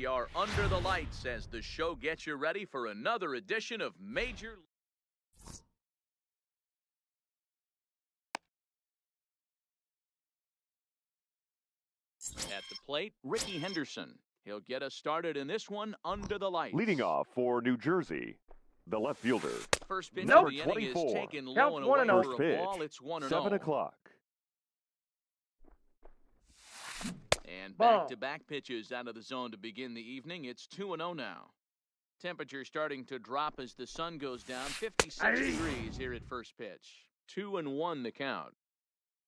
are under the lights as the show gets you ready for another edition of Major. At the plate, Ricky Henderson. He'll get us started in this one under the lights. Leading off for New Jersey, the left fielder. First pitch Number of the inning is 24. taken low Counts and 1-0. away First for a pitch, ball. It's 1-0. 7 o'clock. And Ball. back-to-back pitches out of the zone to begin the evening. It's 2-0 now. Temperature starting to drop as the sun goes down. 56 degrees here at first pitch. 2-1 the count.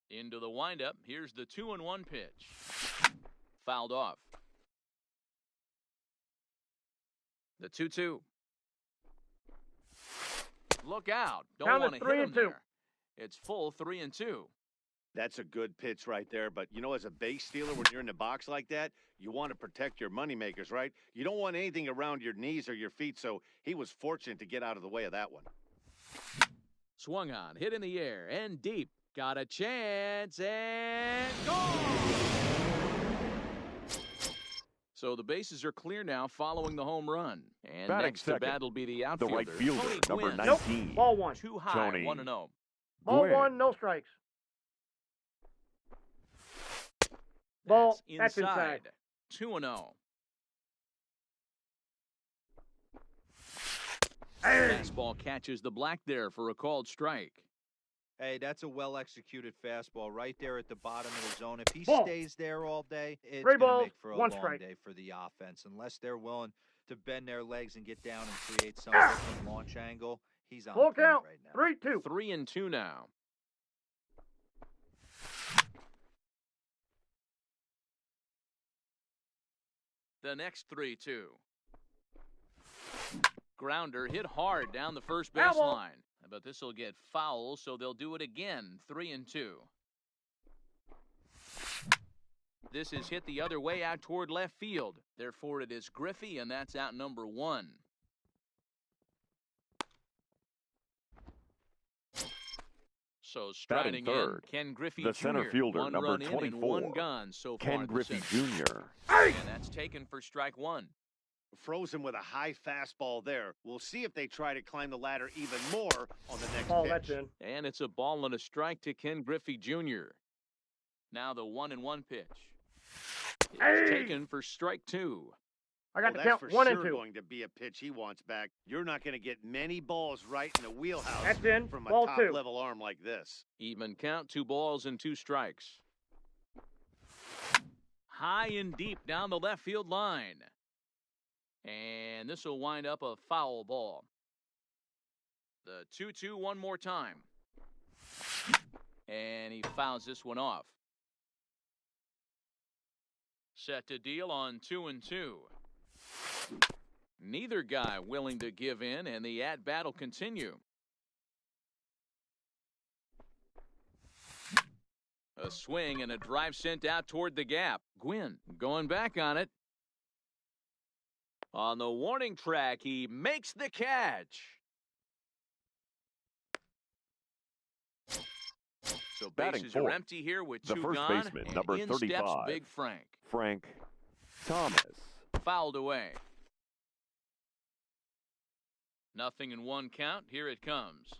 Into the windup. Here's the 2-1 pitch. Fouled off. The 2-2. Look out. Don't want to hit him there. It's full 3-2. That's a good pitch right there. But, you know, as a base stealer, when you're in the box like that, you want to protect your moneymakers, right? You don't want anything around your knees or your feet, so he was fortunate to get out of the way of that one. Swung on, hit in the air, and deep. Got a chance, and gone! So the bases are clear now following the home run. And Batting next to second, bat will be the the outfielder, right fielder, Tony number Gwynn. 19. Nope. Ball one. Too high, Tony 1-0. Ball Gwynn. 1, no strikes. Ball, that's inside. 2-0. Hey. Fastball catches the black there for a called strike. Hey, that's a well-executed fastball right there at the bottom of the zone. If he Ball. stays there all day, it's Three going to balls, make for a one long strike. day for the offense. Unless they're willing to bend their legs and get down and create some different launch angle, he's on Full point count. right now. 3-2. 3-2 now. The next 3-2. Grounder hit hard down the first baseline. But this will get foul, so they'll do it again. 3-2. This is hit the other way out toward left field. Therefore, it is Griffey, and that's out number 1. So striding third, in, Ken Griffey the Jr. center fielder, One number run in and 24. one gone so far. Ken Griffey Jr. And that's taken for strike 1. Frozen with a high fastball there. We'll see if they try to climb the ladder even more on the next Ball, pitch. that's in. And it's a ball and a strike to Ken Griffey Jr. Now the 1-1 pitch. It's taken for strike 2. I got Well, the count that's for 1 sure and 2. going to be a pitch he wants back. You're not going to get many balls right in the wheelhouse That's in. from a Ball 2. top-level arm like this. Even count, 2 balls and 2 strikes. High and deep down the left field line. And this will wind up a foul ball. The 2-2 one more time. And he fouls this one off. Set to deal on 2-2. Neither guy willing to give in, and the at-bat will continue. A swing and a drive sent out toward the gap. Gwynn going back on it. On the warning track, he makes the catch. So Batting bases are fourth, empty here with the 2 first gone. baseman, And number in steps 35. Big Frank. Frank Thomas. Fouled away. 0-1 count. Here it comes.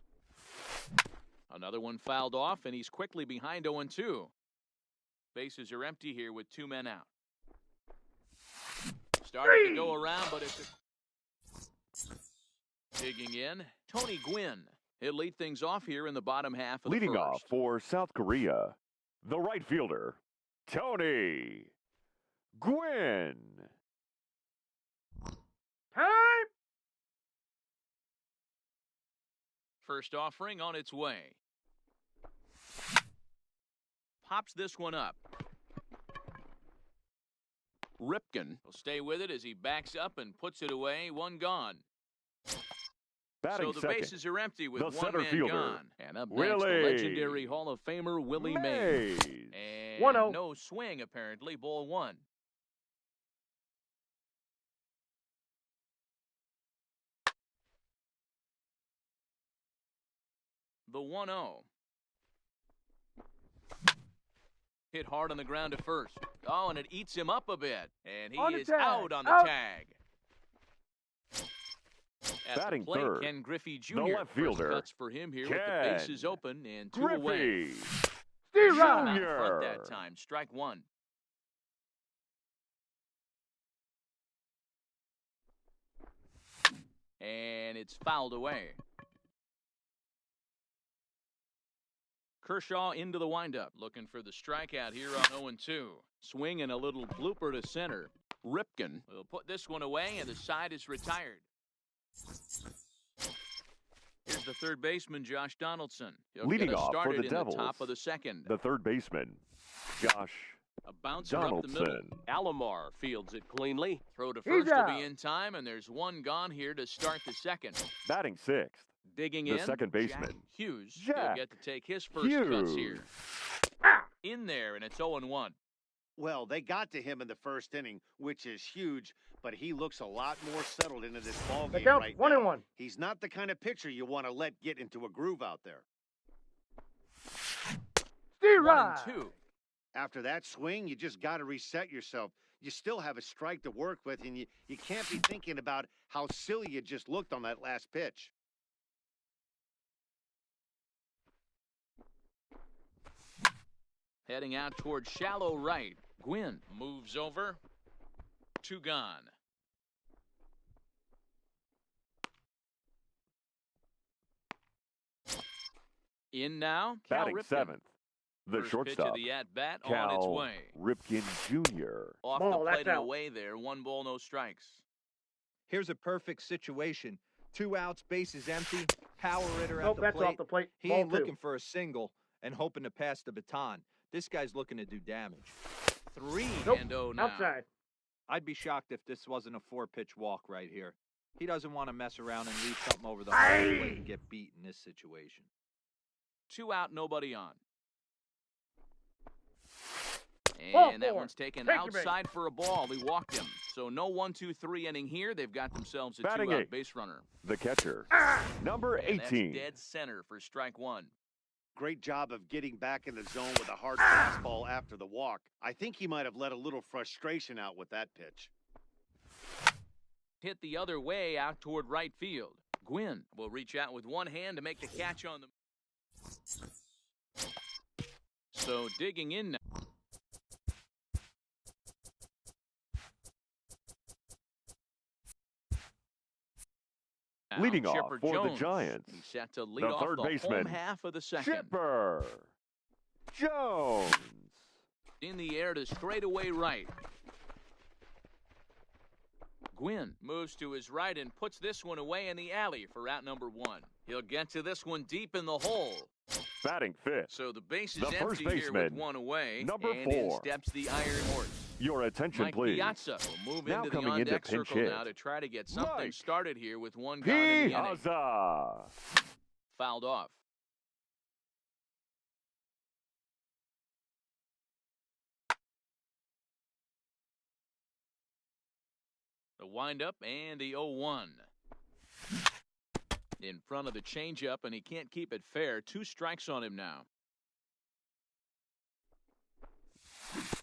Another one fouled off, and he's quickly behind 0-2. Bases are empty here with 2 men out. Starting to go around, but it's digging in. Tony Gwynn. He'll lead things off here in the bottom half of Leading the off first. for South Korea, the right fielder, Tony Gwynn. Time. First offering on its way. Pops this one up. Ripken will stay with it as he backs up and puts it away. 1 gone. Batting So the second, bases are empty with the 1 center man fielder, gone. And up next, Willie the legendary Hall of Famer Willie Mays. And 1-0. no swing, apparently. Ball 1. The 1-0. Hit hard on the ground at first. Oh, and it eats him up a bit. And he On the is tag. out on the Out. tag. At Batting the plate, third, Ken Griffey Jr. the left fielder, First cuts for him here with the Ken bases open and 2 away. Griffey Steve Shot Rod. out in front Jr. that time. Strike 1. And it's fouled away. Kershaw into the windup, looking for the strikeout here on 0-2. Swing and a little blooper to center. Ripken will put this one away, and the side is retired. Here's the third baseman, Josh Donaldson. He'll Leading get us off for started the in Devils, the top of the second. the third baseman, Josh A bouncer up the middle. Donaldson. Alomar fields it cleanly. Throw to He's first will out. be in time, and there's one gone here to start the second. Batting sixth, Digging the in, second baseman, Jack Hughes. He'll Jack get to take his first cuts here. Hughes. In there, and it's 0-1. Well, they got to him in the first inning, which is huge, but he looks a lot more settled into this ball The game count's right 1-1. now. He's not the kind of pitcher you want to let get into a groove out there. Steve Rod. 1-2. After that swing, you just got to reset yourself. You still have a strike to work with, and you can't be thinking about how silly you just looked on that last pitch. Heading out towards shallow right. Gwynn moves over. 2 gone. In now, Cal Batting Ripken. seventh, the First shortstop, pitch of the at-bat on its Cal way. Ripken Jr. Off Ball, the that's plate and out. away there. 1 ball, no strikes. Here's a perfect situation. 2 outs, bases empty, power hitter Nope, at the that's plate. off the plate. He Ball ain't 2. looking for a single and hoping to pass the baton. This guy's looking to do damage. 3-0 now. Outside. I'd be shocked if this wasn't a 4-pitch walk right here. He doesn't want to mess around and leave something over the hard plate and get beat in this situation. 2 out, nobody on. Ball And that 4. one's taken Take your base. outside for a ball. He walked him. So no 1-2-3 inning here. They've got themselves a Batting 2-out eighth. base runner. The catcher, number And that's 18. dead center for strike 1. Great job of getting back in the zone with a hard fastball after the walk. I think he might have let a little frustration out with that pitch. Hit the other way out toward right field. Gwynn will reach out with one hand to make the catch on the... So digging in now. Now, Leading off Chipper for the Jones. Giants, He's set to lead the off third the baseman, home half of the second. Chipper Jones. In the air to straightaway right. Gwynn moves to his right and puts this one away in the alley for out number 1. He'll get to this one deep in the hole. Batting fifth, So the base is The first empty here with baseman, 1 away. number and in 4. steps the Iron Horse. your attention Mike please. Piazza will move Now into the coming into on-deck pinch circle hit, now to try to get something Mike started here with 1 gone in the inning. Piazza. Fouled off. The windup and the 0-1. In front of the changeup, and he can't keep it fair. 2 strikes on him now.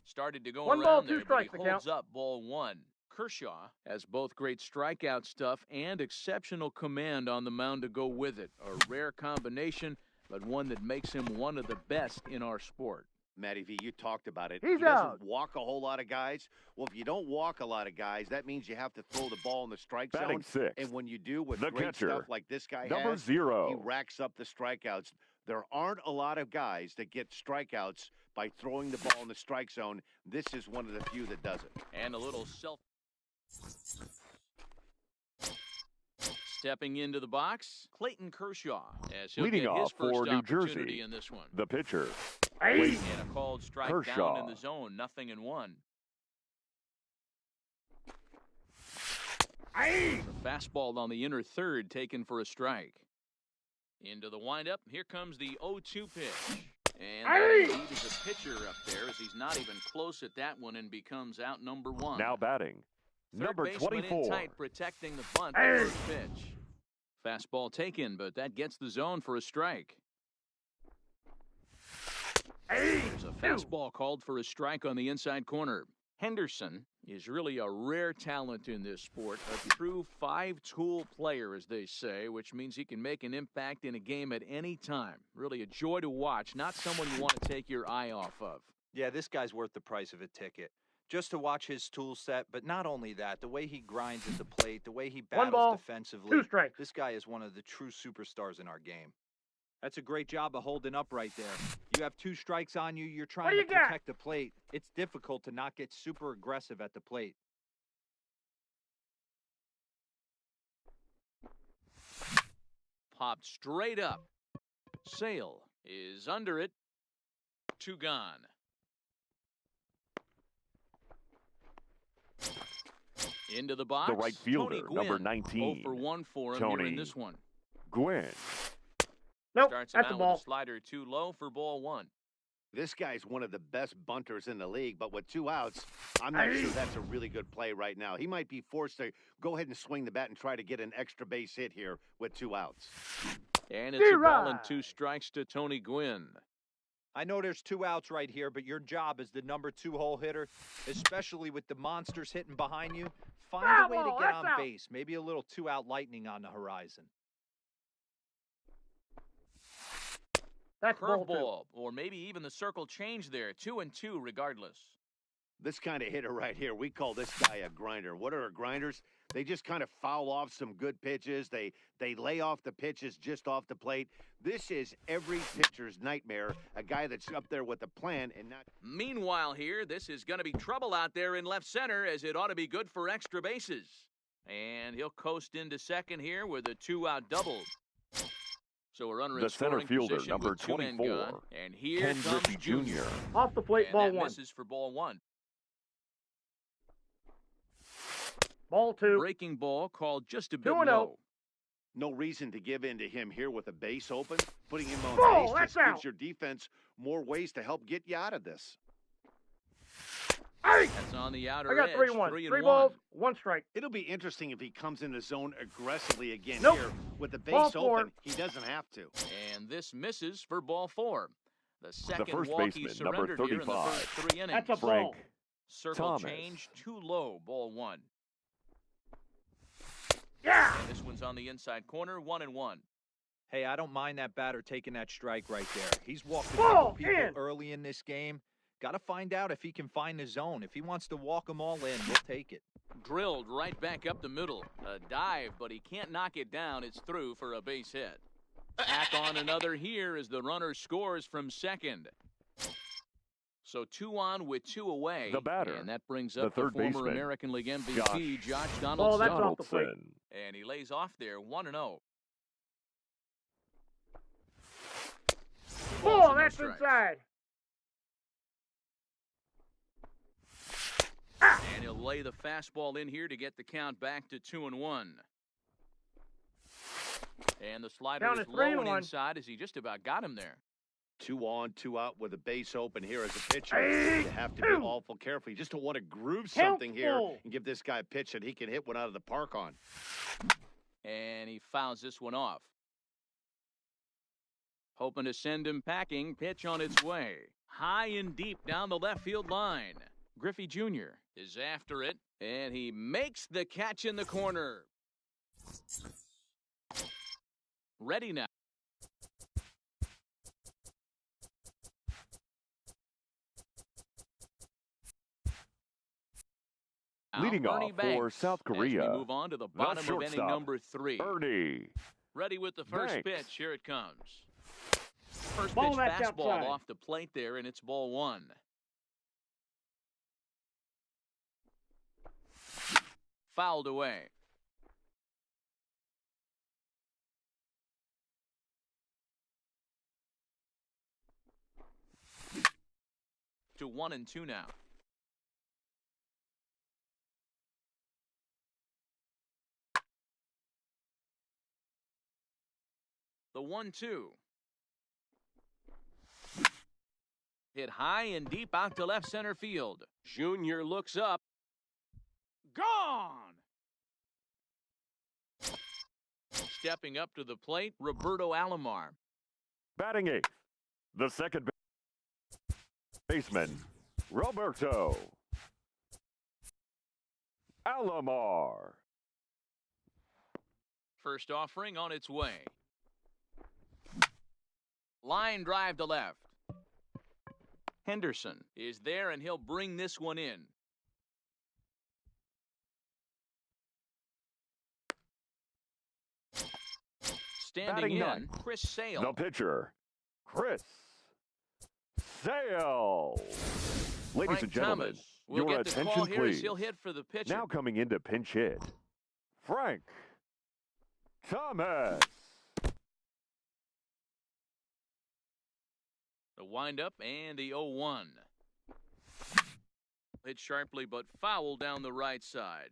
Started to go 1 around ball, there, 2 strikes, but the he count. holds up ball 1. Kershaw has both great strikeout stuff and exceptional command on the mound to go with it. A rare combination, but one that makes him one of the best in our sport. Matty V, you talked about it. He's he doesn't out. walk a whole lot of guys. Well, if you don't walk a lot of guys, that means you have to throw the ball in the strike Batting zone. sixth, And when you do with the great catcher, stuff like this guy number has, 0. he racks up the strikeouts. There aren't a lot of guys that get strikeouts by throwing the ball in the strike zone. This is one of the few that does it. And a little Stepping into the box, Clayton Kershaw, as he'll Leading get his off first for New opportunity Jersey, in this one. the pitcher, Hey. And a called strike Kershaw. down in the zone, 0-1. Hey. The fastball on the inner third taken for a strike. Into the windup, here comes the 0-2 pitch. And Hey. indeed is a pitcher up there as he's not even close at that one and becomes out number 1. now batting, Third number baseman 24. in tight, protecting the bunt. Hey. The first pitch. Fastball taken, but that gets the zone for a strike. There's a fastball called for a strike on the inside corner. Henderson is really a rare talent in this sport, a true five-tool player, as they say, which means he can make an impact in a game at any time. Really a joy to watch, not someone you want to take your eye off of. Yeah, this guy's worth the price of a ticket. Just to watch his tool set, but not only that, the way he grinds at the plate, the way he One battles ball, defensively. 2 strikes. This guy is one of the true superstars in our game. That's a great job of holding up right there. You have 2 strikes on you. You're trying to protect the plate. It's difficult to not get super aggressive at the plate. Popped straight up. Sale is under it. 2 gone. Into the box. The right fielder, Tony number Gwynn. 19. 0 for 1 for him here in Tony this one. Gwynn. Nope, Starts him that's a out ball. with a slider too low for ball 1. This guy's one of the best bunters in the league, but with 2 outs, I'm not sure that's a really good play right now. He might be forced to go ahead and swing the bat and try to get an extra base hit here with 2 outs. And it's a ball and D-Rod. 2 strikes to Tony Gwynn. I know there's 2 outs right here, but your job as the number 2 hole hitter, especially with the monsters hitting behind you, find a way to Bravo, get that's on out. base. Maybe a little 2-out lightning on the horizon. That's ball 2. Curveball, or maybe even the circle change there. 2 and 2 regardless. This kind of hitter right here, we call this guy a grinder. What are grinders? They just kind of foul off some good pitches. They lay off the pitches just off the plate. This is every pitcher's nightmare, a guy that's up there with a plan and not... Meanwhile here, this is going to be trouble out there in left center, as it ought to be good for extra bases. And he'll coast into second here with a 2-out double. So a runner in The center scoring fielder, position number with 2 men gone. 24. And here Ken comes Griffey Jr. Jr. Off the plate, And ball that 1. misses for ball 1. Ball 2. Breaking ball called just a bit 2-0. low. No reason to give in to him here with a base open. Putting him on Ball, base that's just out. gives your defense more ways to help get you out of this. Hey! That's on the outer I got edge. 3-1. 3 and 3 1. balls, 1 strike. It'll be interesting if he comes in the zone aggressively again Nope. here. With the Ball base 4. open, he doesn't have to. And this misses for ball 4. The second first walk he baseman, number surrendered here in the 35. first 3 innings. That's a Frank ball. Circle Thomas. change too low, ball 1. Yeah! And this one's on the inside corner, 1 and 1. Hey, I don't mind that batter taking that strike right there. He's walked a Ball couple people in. early in this game. Got to find out if he can find the zone. If he wants to walk them all in, we'll take it. Drilled right back up the middle. A dive, but he can't knock it down. It's through for a base hit. Back on another here as the runner scores from second. So 2 on with 2 away. The batter, And that brings the up the third former baseman, American League MVP, Josh Oh, Donaldson. that's off the plate. Donaldson. And he lays off there, 1-0. Ball, that's inside. And he'll lay the fastball in here to get the count back to 2-1. And the slider Count is is low 3-1. and inside as he just about got him there. 2 on, 2 out with a base open here as a pitcher. Hey, You have to be 2. awful careful. You just don't want to groove Help something here ball. and give this guy a pitch that he can hit one out of the park on. And he fouls this one off. Hoping to send him packing. Pitch on its way. High and deep down the left field line. Griffey Jr. is after it, and he makes the catch in the corner. Ready now. Leading Ernie off for Banks South as Korea, we move on to the bottom of inning shortstop, number 3. Ernie. Ready with the first Banks. pitch. Here it comes. First Ball, pitch that's fastball outside. off the plate there, and it's ball 1. Fouled away. To 1 and 2 now. The 1-2. Hit high and deep out to left center field. Junior looks up. Gone! Stepping up to the plate, Roberto Alomar. Batting eighth. The second Baseman, Roberto. Alomar. First offering on its way. Line drive to left. Henderson is there, and he'll bring this one in. Standing in, ninth, Chris Sale. The pitcher, Chris Sale. Ladies Frank and gentlemen, Thomas will your get the attention, call here please. as he'll hit for the pitcher. Now coming into pinch hit, Frank Thomas. The windup and the 0-1. Hit sharply but foul down the right side.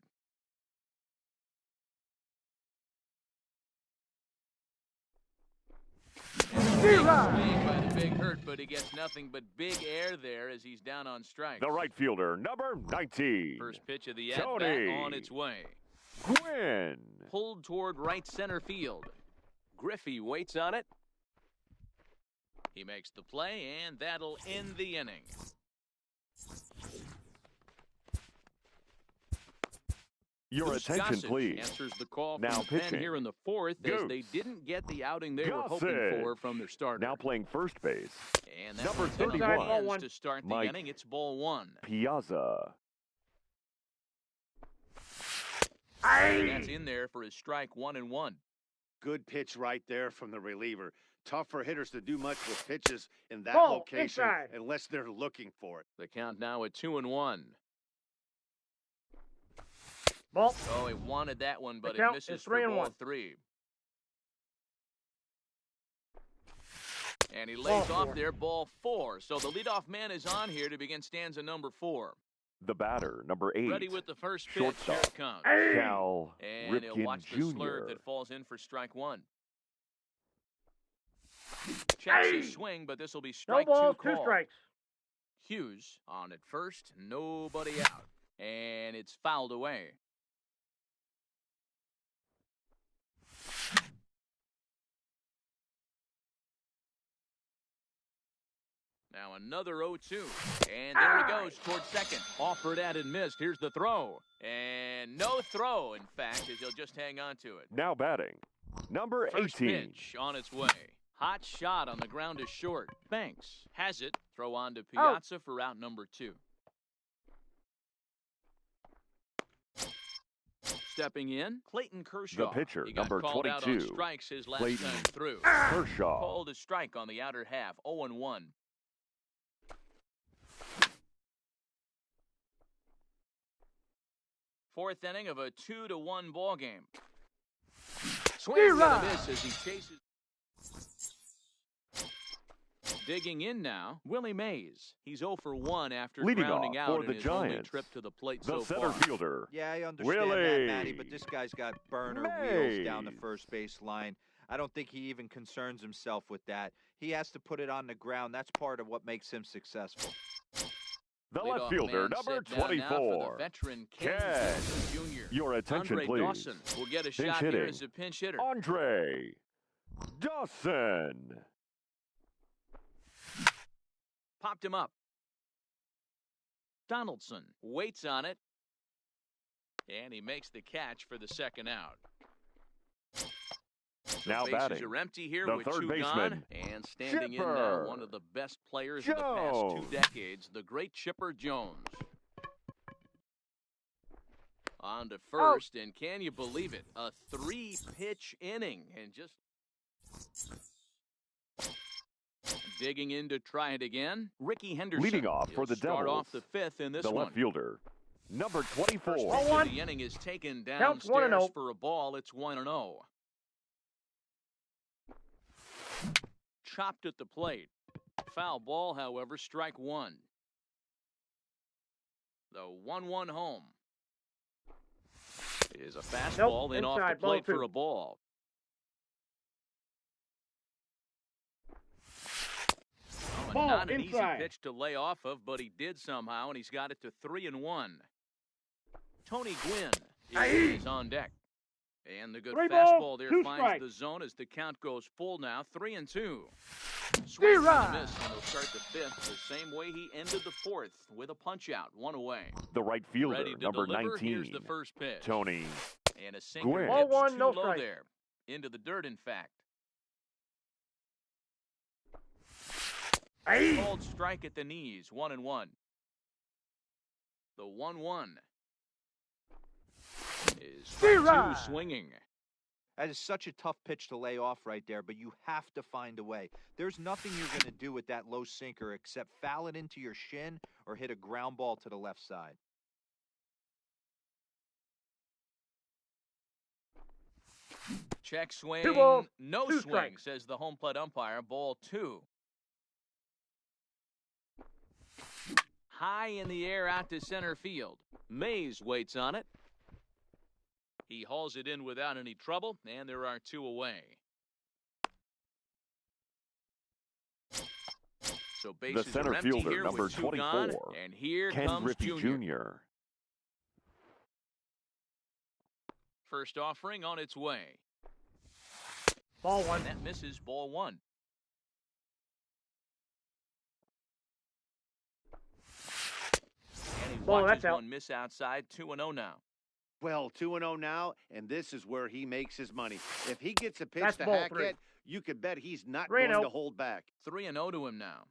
Swing by the big hurt, but he gets nothing but big air there as he's down on strikes. The right fielder, number 19. First pitch of the at-bat on its way. Gwynn. Pulled toward right center field. Griffey waits on it. He makes the play, and that'll end the inning. Your Bruce attention, Gossage please. answers the call Now from the pen pitching. here in the fourth as Goose. they didn't get the outing they were hoping Gossage. for from their starter. Now playing first base, And that number one's hit on the 31. hands to start the Mike. inning. It's ball one. Piazza. And that's in there for his strike 1-1. Good pitch right there from the reliever. Tough for hitters to do much with pitches in that Ball, location inside. unless they're looking for it. The count now at 2-1. Ball. Oh, he wanted that one, but The it count misses is 3 for and ball 1. 3. And he lays Ball off 4. there, ball 4. So the leadoff man is on here to begin stanza number 4. The batter, number 8. Ready with the first pitch. Shortstop. Here it comes. Cal And he'll Ripken watch the slurve Jr. that falls in for strike 1. Checks his swing, but this will be No strike balls, 2 2 call. strikes. Hughes on at first, nobody out. And it's fouled away. Now another 0-2. And there he goes towards second. Offered at and missed. Here's the throw. And no throw, in fact, as he'll just hang on to it. Now batting, number First 18. pitch on its way. Hot shot on the ground is short. Banks has it. Throw on to Piazza for out number 2. Stepping in, Clayton Kershaw. The pitcher, He got number called out on 22. strikes his last Clayton time through. Kershaw. Called a strike on the outer half, 0-1. Fourth inning of a 2-1 ball game. Swings and a miss as he chases. Digging in now, Willie Mays. He's 0 for 1 after Leading grounding off out for in the his only Giants, trip to the plate The so center far. fielder, Yeah, I understand Willie. that, Matty, but this guy's got burner wheels down the first base line. I don't think he even concerns himself with that. He has to put it on the ground. That's part of what makes him successful. the Leadoff left fielder, man number set down now for 24. the veteran Ken. Kansas Jr. Your attention, Andre please. Dawson will get a Pinch shot here hitting. as a pinch hitter. Andre Dawson. Popped him up. Donaldson waits on it. And he makes the catch for the second out. So Now bases batting, are empty here the with third 2 baseman, gone. And standing in now, Chipper one of the best players of the past 2 Jones. decades, the great Chipper Jones. On to first, and can you believe it? A 3-pitch inning, and just digging in to try it again. Ricky Henderson Leading off for He'll the start Devils, off the 5th in this the one. left fielder, number 24. First pitch of the inning is taken Counts downstairs 1-0. for a ball. It's 1-0. Chopped at the plate. Foul ball, however, strike 1. The 1-1 home. Is a fastball in off the inside, ball plate 2. for a ball. Oh, Ball, not an easy inside. pitch to lay off of, but he did somehow, and he's got it to 3-1. Tony Gwynn is on deck. And the good 3 ball, fastball there 2 finds strikes. the zone as the count goes full now, 3-2. Swing Zero. and a miss, and he'll start the fifth the same way he ended the fourth with a punch-out, 1 away. The right fielder, Ready to number deliver. Here's 19, the first pitch. Tony. And a sinker Gwynn. dips Ball 1, too no low strike. there. Into the dirt, in fact. Hey. Called strike at the knees, 1-1. The 1-1 is strike Zero. 2 swinging. That is such a tough pitch to lay off right there, but you have to find a way. There's nothing you're going to do with that low sinker except foul it into your shin or hit a ground ball to the left side. Check swing. 2 balls, No 2 swing, strikes. says the home plate umpire. Ball 2. High in the air out to center field. Mays waits on it. He hauls it in without any trouble, and there are 2 away. So The bases center are empty fielder, here number with 2 gone, 24, and here Ken comes Griffey Junior. Jr. First offering on its way. Ball 1. And that misses, ball 1. And he Ball, watches that's out. one miss outside, 2-0 now. Well, 2-0 now, and this is where he makes his money. If he gets a pitch That's to ball hack 3. at, you could bet he's not 3-0. going to hold back. 3-0 to him now.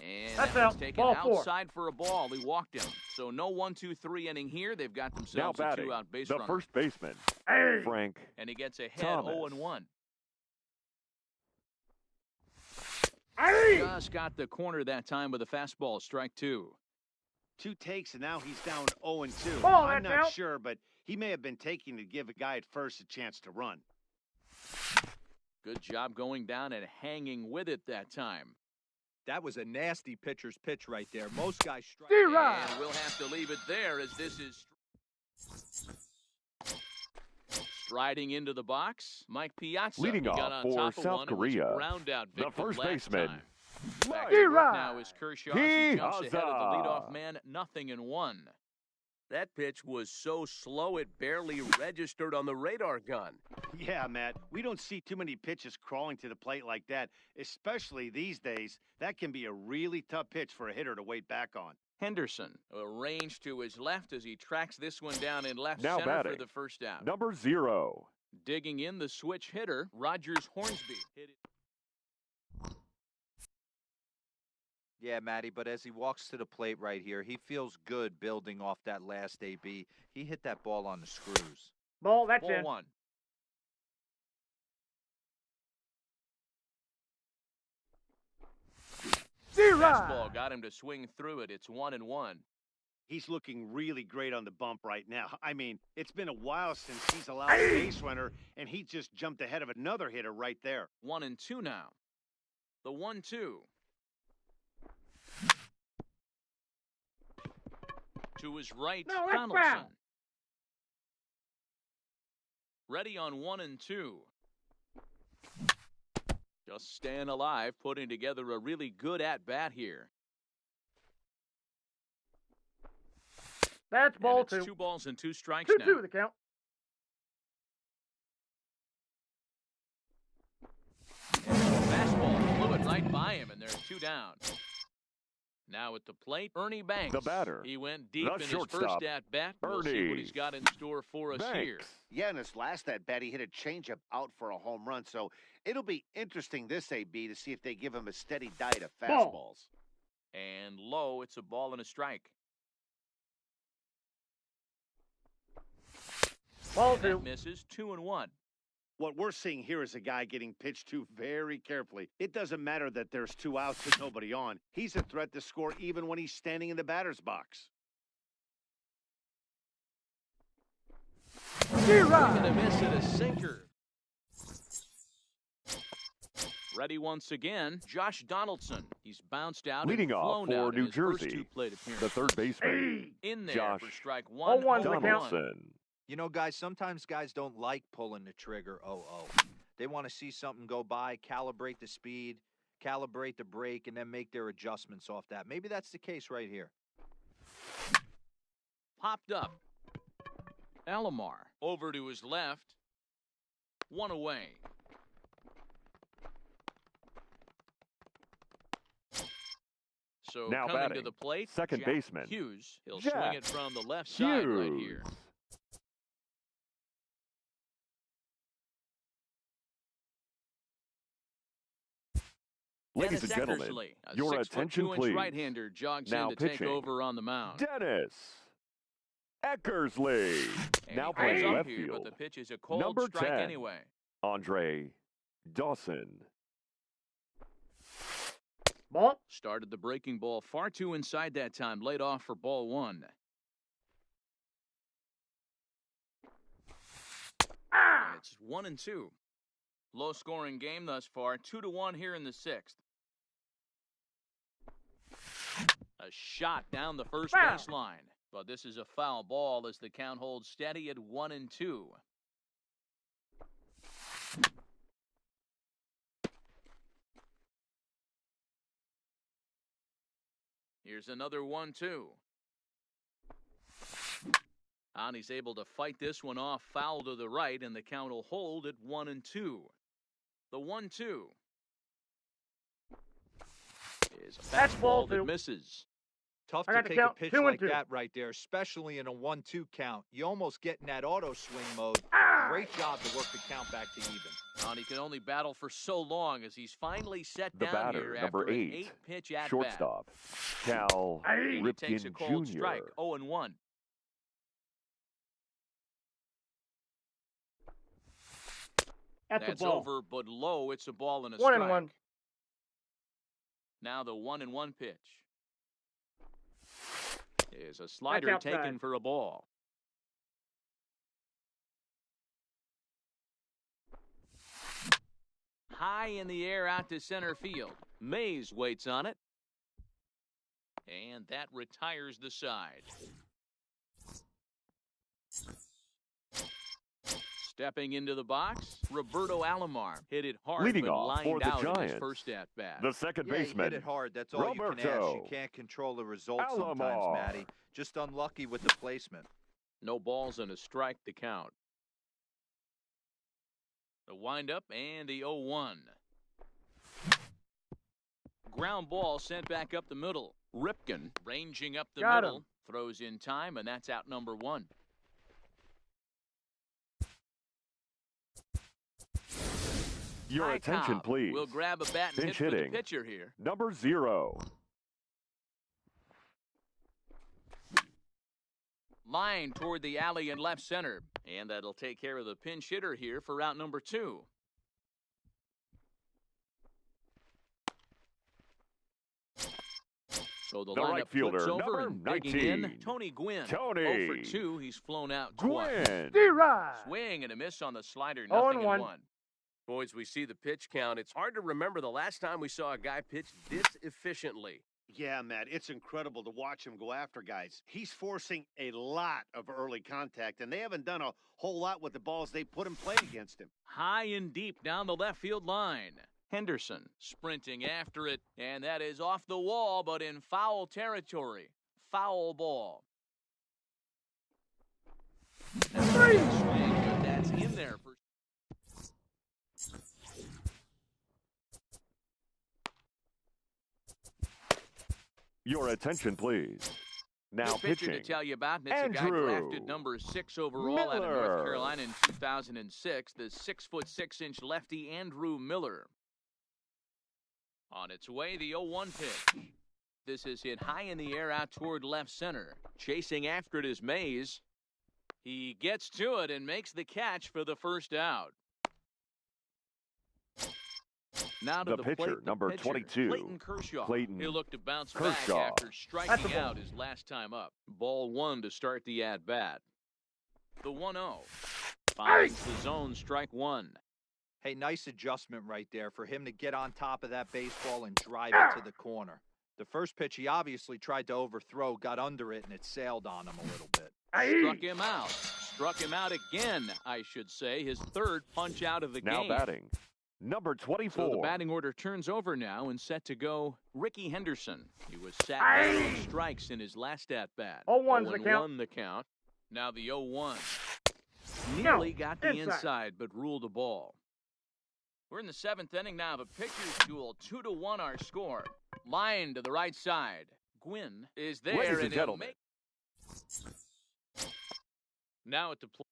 And That's that one's out. taken Ball 4. outside for a ball. He walked him. So no 1-2-3 inning here. They've got Now themselves a batting, 2-out base the runner. first baseman, Hey. Frank. And he gets ahead Thomas. 0-1. Hey. Just got the corner that time with a fastball, strike 2. 2 takes, and now he's down 0-2. Ball, I'm that's not out. sure, but he may have been taking to give a guy at first a chance to run. Good job going down and hanging with it that time. That was a nasty pitcher's pitch right there. Most guys strike. Zero. And we'll have to leave it there as this is striding into the box. Mike Piazza Leading he got off on for top of South one and was Korea, ground out the victim first last baseman, time. Mike Back to work Piazza. now is Kershaw. He jumps ahead of the Piazza. leadoff man, 0-1. That pitch was so slow it barely registered on the radar gun. Yeah, Matt, we don't see too many pitches crawling to the plate like that, especially these days. That can be a really tough pitch for a hitter to wait back on. Henderson arranged to his left as he tracks this one down in left Now center batting, for the first out. number 0. Digging in the switch hitter, Rogers Hornsby. Hit it. Yeah, Matty, but as he walks to the plate right here, he feels good building off that last AB. He hit that ball on the screws. Ball, that's Ball in. 1. Zero. Fastball got him to swing through it. It's 1-1. He's looking really great on the bump right now. I mean, it's been a while since he's allowed a base runner, and he just jumped ahead of another hitter right there. 1-2 now. The 1-2. To his right, No, that's Donaldson. foul. Ready on 1-2. Just staying alive, putting together a really good at-bat here. That's ball And it's 2. 2 balls and 2 strikes 2-2 now. the count. And the fastball flew it right by him, and there's 2 down. Now at the plate, Ernie Banks. The batter, He went deep the in his shortstop, first at-bat. We'll see Ernie what he's got in store for us here. Banks. Yeah, in his last at-bat, he hit a changeup out for a home run, so it'll be interesting this AB to see if they give him a steady diet of Ball. fastballs. And low, it's a ball and a strike. Ball And that 2. misses, 2-1. What we're seeing here is a guy getting pitched to very carefully. It doesn't matter that there's 2 outs and nobody on. He's a threat to score even when he's standing in the batter's box. Zero. And a miss at a sinker. Ready once again, Josh Donaldson. He's bounced out Leading and off flown out for in New his first Jersey, 2 plate the appearances. third baseman, Hey. In there Josh for strike 1. 0-1 to the count. Donaldson. You know, guys, sometimes guys don't like pulling the trigger 0-0. They want to see something go by, calibrate the speed, calibrate the brake, and then make their adjustments off that. Maybe that's the case right here. Popped up. Alomar over to his left. One away. So Now coming batting, to the plate, second Jack baseman, Hughes. He'll Jack swing it from the left side right here. Ladies and gentlemen, Eckersley, a your 6'2" attention, please. right-hander jogs Now in to take pitching, over on the mound. Dennis Eckersley. And Now he goes playing up left here, field, but the pitch is a cold number strike 10, anyway. Andre Dawson. Ball. Started the breaking ball far too inside that time. Laid off for ball one. It's 1-2. Low-scoring game thus far. 2-1 here in the sixth. A shot down the first baseline. But this is a foul ball as the count holds steady at 1-2. Here's another 1-2. And he's able to fight this one off, foul to the right, and the count will hold at 1-2. The 1-2 is a That's ball fastball that two. misses. Tough I to got the take a count, pitch 2-2. like that right there, especially in a 1-2 count. You almost get in that auto swing mode. Great job to work the count back to even. And he can only battle for so long as he's finally set The down batter, here number after an 8, 8-pitch at shortstop, Cal He takes a Ripken cold Jr. strike, 0-1. That's That's a ball. over, but low. It's a ball and a 1-1. strike. Now the 1-1 pitch is a slider outside. taken for a ball. High in the air out to center field. Mays waits on it. And that retires the side. Stepping into the box, Roberto Alomar hit it hard, Leading but off for lined the out in his Giants, first at-bat. the second Yeah, he baseman, hit it hard. That's all you can ask. You Roberto can't control the result sometimes, Alomar. Matty. Just unlucky with the placement. No balls and a strike to count. The windup and the 0-1. Ground ball sent back up the middle. Ripken ranging up the Got middle. him. Throws in time, and that's out number 1. Your High attention, Cobb please. will grab a bat and Pinch hit for the hitting. pitcher here. Number 0. Line toward the alley in left center. And that'll take care of the pinch hitter here for out number 2. So the The lineup right fielder, flips over number and digging in, 19. Tony Gwynn. Tony. 0 for 2. He's flown out twice. Gwynn. D-Rod. Swing and a miss on the slider. 0-1. Nothing in 1. Boys, we see the pitch count. It's hard to remember the last time we saw a guy pitch this efficiently. Yeah, Matt, it's incredible to watch him go after guys. He's forcing a lot of early contact, and they haven't done a whole lot with the balls they put in play against him. High and deep down the left field line. Henderson sprinting after it, and that is off the wall, but in foul territory. Foul ball. Swing, but that's in there for. Your attention, please. Now New pitcher to pitching, tell you about, and it's Andrew a guy drafted number 6 overall out of Miller. North Carolina in 2006, the 6'6" lefty Andrew Miller. On its way, the 0-1 pitch. This is hit high in the air out toward left center. Chasing after it is Mays. He gets to it and makes the catch for the first out. Now to The the pitcher, plate, number pitcher, 22, Clayton Kershaw. Clayton He'll look to bounce Kershaw. back after That's a striking ball. out his last time up. Ball 1 to start the at-bat. The 1-0. Finds the zone, strike 1. Hey, nice adjustment right there for him to get on top of that baseball and drive it to the corner. The first pitch he obviously tried to overthrow, got under it, and it sailed on him a little bit. Struck him out. Struck him out again, I should say. His third punch out of the now game. batting, number 24. So the batting order turns over now and set to go Ricky Henderson. He was sat down on strikes in his last at-bat. 0-1's the count. 0-1 the count. Now the 0-1. Nearly got the Inside. inside, but ruled the ball. We're in the 7th inning now of a pitcher's duel. 2-1 our score. Line to the right side. Gwynn is there. Ladies and and he'll gentlemen. Now at the plate.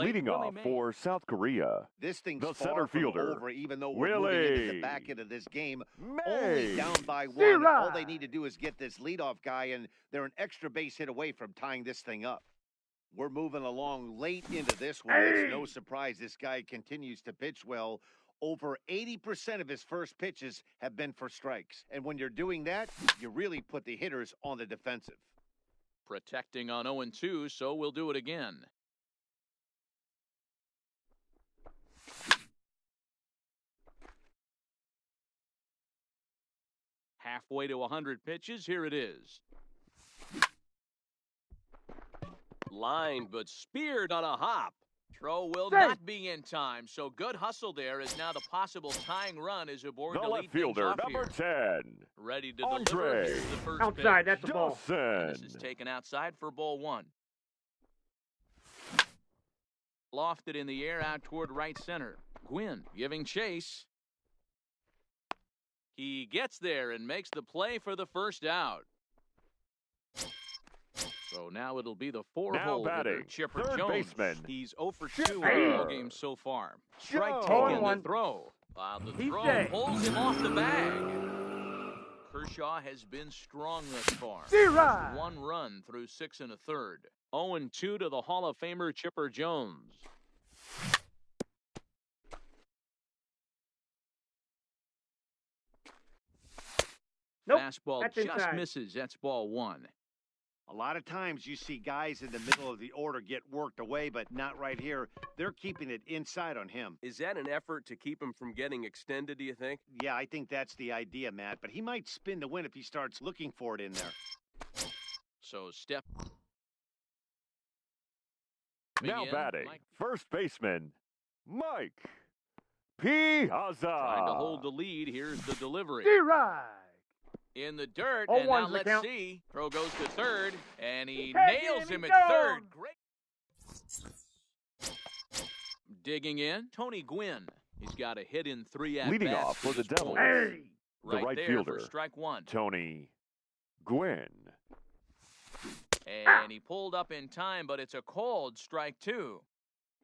Leading off for South Korea, This thing's the far center from fielder, over, even though we're moving into the Willie back end of this game. May. Only down by one. Zero. All they need to do is get this leadoff guy, and they're an extra base hit away from tying this thing up. We're moving along late into this one. It's no surprise this guy continues to pitch well. Over 80% of his first pitches have been for strikes. And when you're doing that, you really put the hitters on the defensive. Protecting on 0-2, so we'll do it again. Halfway to 100 pitches, here it is. Lined but speared on a hop. Throw will Safe. not be in time, so good hustle there as now the possible tying run is aboard the to left lead things fielder, off number here. 10, Ready to Andre. deliver. Here's the first Outside, pitch. that's the ball. This is Johnson. taken outside for ball 1. Lofted in the air out toward right center. Gwynn giving chase. He gets there and makes the play for the first out. So now it'll be the Now four-hole hitter, batting, Chipper third Jones. baseman, He's 0 for 2 in the Chipper ball game so far. Strike Jones. taken, the 0-1. throw. While the He's throw dead. pulls him off the bag. Kershaw has been strong thus far. Zero. 1 run through 6 1/3. 0-2 to the Hall of Famer Chipper Jones. Nope, Fastball that's just inside. misses. That's ball 1. A lot of times you see guys in the middle of the order get worked away, but not right here. They're keeping it inside on him. Is that an effort to keep him from getting extended, do you think? Yeah, I think that's the idea, Matt, but he might spin to win if he starts looking for it in there. So step. Now in, batting, Mike first baseman, Mike Piazza. trying to hold the lead. Here's the delivery. Zero. In the dirt, 0-1's and now the let's count. see. Throw goes to third, and he Tag nails him, him he's at gone. third. Great. Digging in, Tony Gwynn. He's got a hit in 3 at-bats. Leading off for the this Devils, point. Hey. the right there fielder, for strike 1. Tony Gwynn. And he pulled up in time, but it's a called strike 2.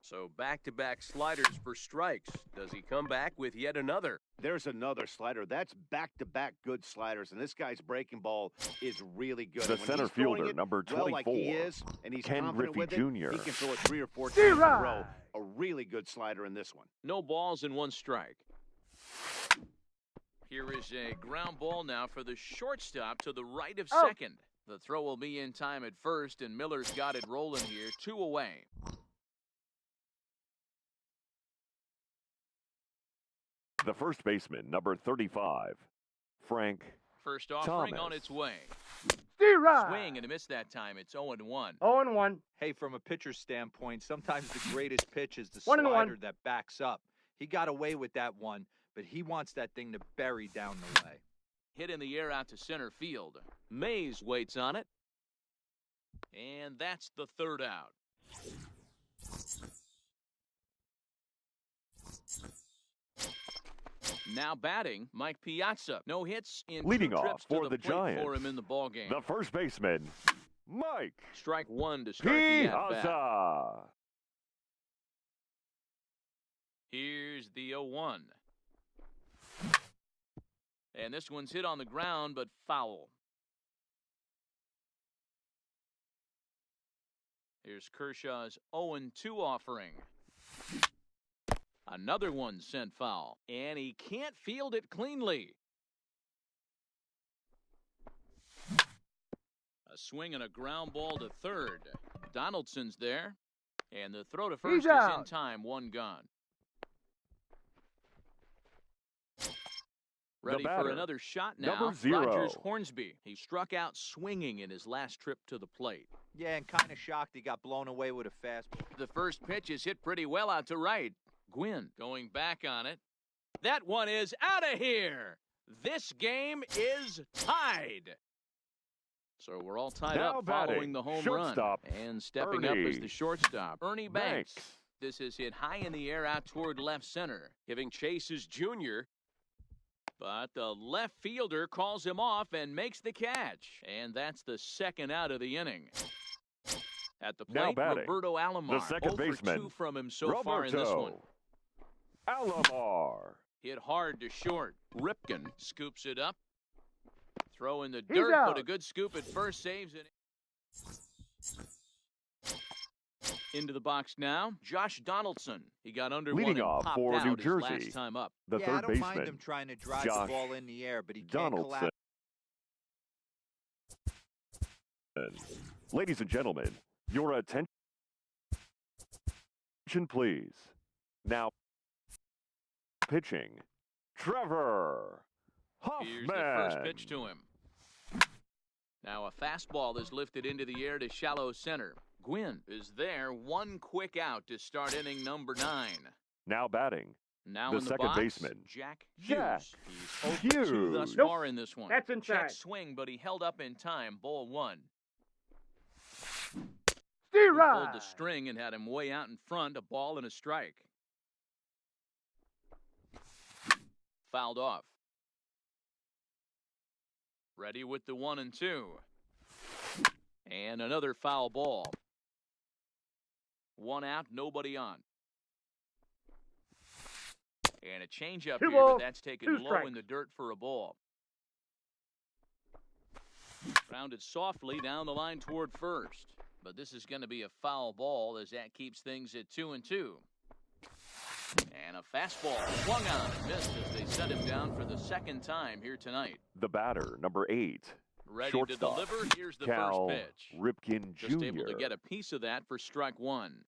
So back-to-back sliders for strikes. Does he come back with yet another? There's another slider. That's back-to-back good sliders, and this guy's breaking ball is really good. The And when center he's throwing fielder, it number well like he 24, is, and he's Ken confident Griffey with it, Jr. he can throw it 3 or 4 times in a Zero. row. A really good slider in this one. No balls and 1 strike. Here is a ground ball now for the shortstop to the right of Oh. second. The throw will be in time at first, and Miller's got it rolling here. 2 away. The first baseman, number 35, Frank First offering Thomas. on its way. Zero. Swing and a miss that time. It's 0-1. 0-1. Hey, from a pitcher's standpoint, sometimes the greatest pitch is the 1-1. slider that backs up. He got away with that one, but he wants that thing to bury down the way. Hit in the air out to center field. Mays waits on it. And that's the third out. Now batting, Mike Piazza. No hits in Leading 2 off trips for to the plate Giants, for him in the ballgame. the first baseman, Mike Strike 1 to start the at-bat. Piazza. Here's the 0-1. And this one's hit on the ground, but foul. Here's Kershaw's 0-2 offering. Another one sent foul, and he can't field it cleanly. A swing and a ground ball to third. Donaldson's there, and the throw to first He's is in out. time. 1 gone. Ready batter, for another shot now. number 0. Rogers Hornsby. He struck out swinging in his last trip to the plate. Yeah, and kind of shocked he got blown away with a fastball. The first pitch is hit pretty well out to right. Gwynn going back on it. That one is out of here. This game is tied. So we're all tied Now up batting, following the home shortstop, run. And stepping up Ernie as the shortstop, Ernie Banks. Banks. This is hit high in the air out toward left center. Giving Chase's junior. But the left fielder calls him off and makes the catch. And that's the second out of the inning. At the Now plate, batting, Roberto Alomar. the second 0 for baseman, 2 from him so far in this one. Roberto Alomar. Hit hard to short. Ripken scoops it up. Throw in the He's dirt, out. but a good scoop at first saves it. Into the box now, Josh Donaldson. He got under Leading one and off popped for out New his Jersey, last time up. The Yeah, I third don't mind baseman, him trying to drive Josh the ball in the air, but he can't Donaldson. collapse. Ladies and gentlemen, your attention, please. Now, pitching, Trevor Here's the first Hoffman. pitch to him. Now a fastball is lifted into the air to shallow center. Gwynn is there, one quick out to start inning number 9. Now batting, Now the in the second box, baseman, Jack Jack Hughes. He's 0 for 2 thus Hughes. far in this one. That's inside. Check swing, but he held up in time. Ball 1. Stay He right. pulled the string and had him way out in front. A ball and a strike. Fouled off. Ready with the 1 and 2. And another foul ball. 1 out, nobody on. And a changeup 2 here, balls, but that's taken 2 low strikes. in the dirt for a ball. Grounded softly down the line toward first. But this is going to be a foul ball as that keeps things at 2 and 2. And a fastball swung on and missed as they set him down for the second time here tonight. The batter, number 8, Ready shortstop, to deliver. Here's the Cal first pitch. Ripken Jr. Just able to get a piece of that for strike 1.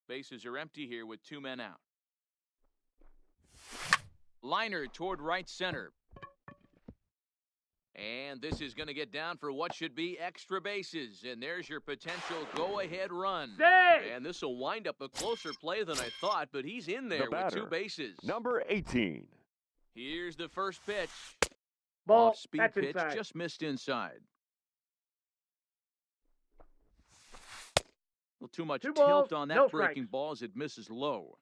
Bases are empty here with 2 men out. Liner toward right center. And this is going to get down for what should be extra bases. And there's your potential go-ahead run. Say. And this will wind up a closer play than I thought, but he's in there The with 2 batter, bases. number 18. Here's the first pitch. Ball. Off-speed That's pitch, inside. just missed inside. A little too much 2 tilt balls, on that no breaking strikes. ball as it misses low.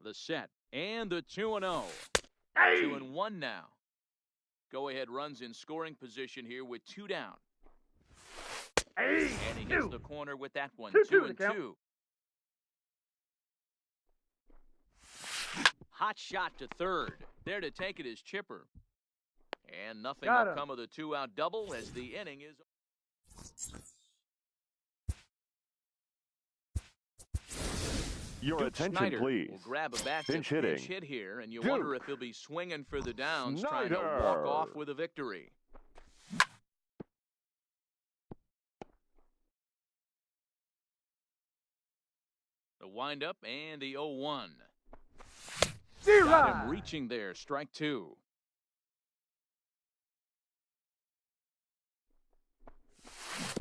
The set and the 2-0. Hey. 2-1 now. Go-ahead runs in scoring position here with 2 down. Hey. And he hits 2. the corner with that one. 2-2 2 to and count. 2. Hot shot to third. There to take it is Chipper. And nothing Got will him. come of the 2-out double as the inning is. Your Duke attention, Snyder please. will grab a bat Pinch to pinch hitting. hit here, and you Duke wonder if he'll be swinging for the downs, trying to Snyder. walk off with a victory. The windup and the 0-1. Stay Got right. him reaching there, strike 2.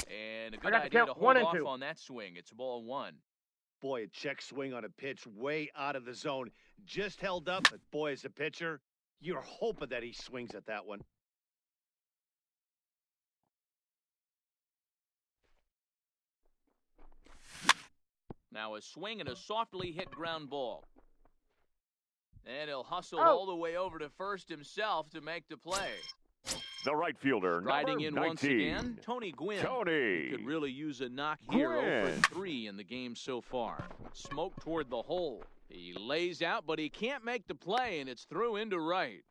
And a good got the idea to count, hold 1 and off 2. on that swing. It's ball 1. Boy, a check swing on a pitch way out of the zone. Just held up, but boy, as a pitcher, you're hoping that he swings at that one. Now a swing and a softly hit ground ball. And he'll hustle Oh. all the way over to first himself to make the play. The right fielder, Riding number in 19. once again, Tony Gwynn. Tony. He could really use a knock here, 0 Gwynn. for 3 in the game so far. Smoke toward the hole. He lays out, but he can't make the play, and it's through into right.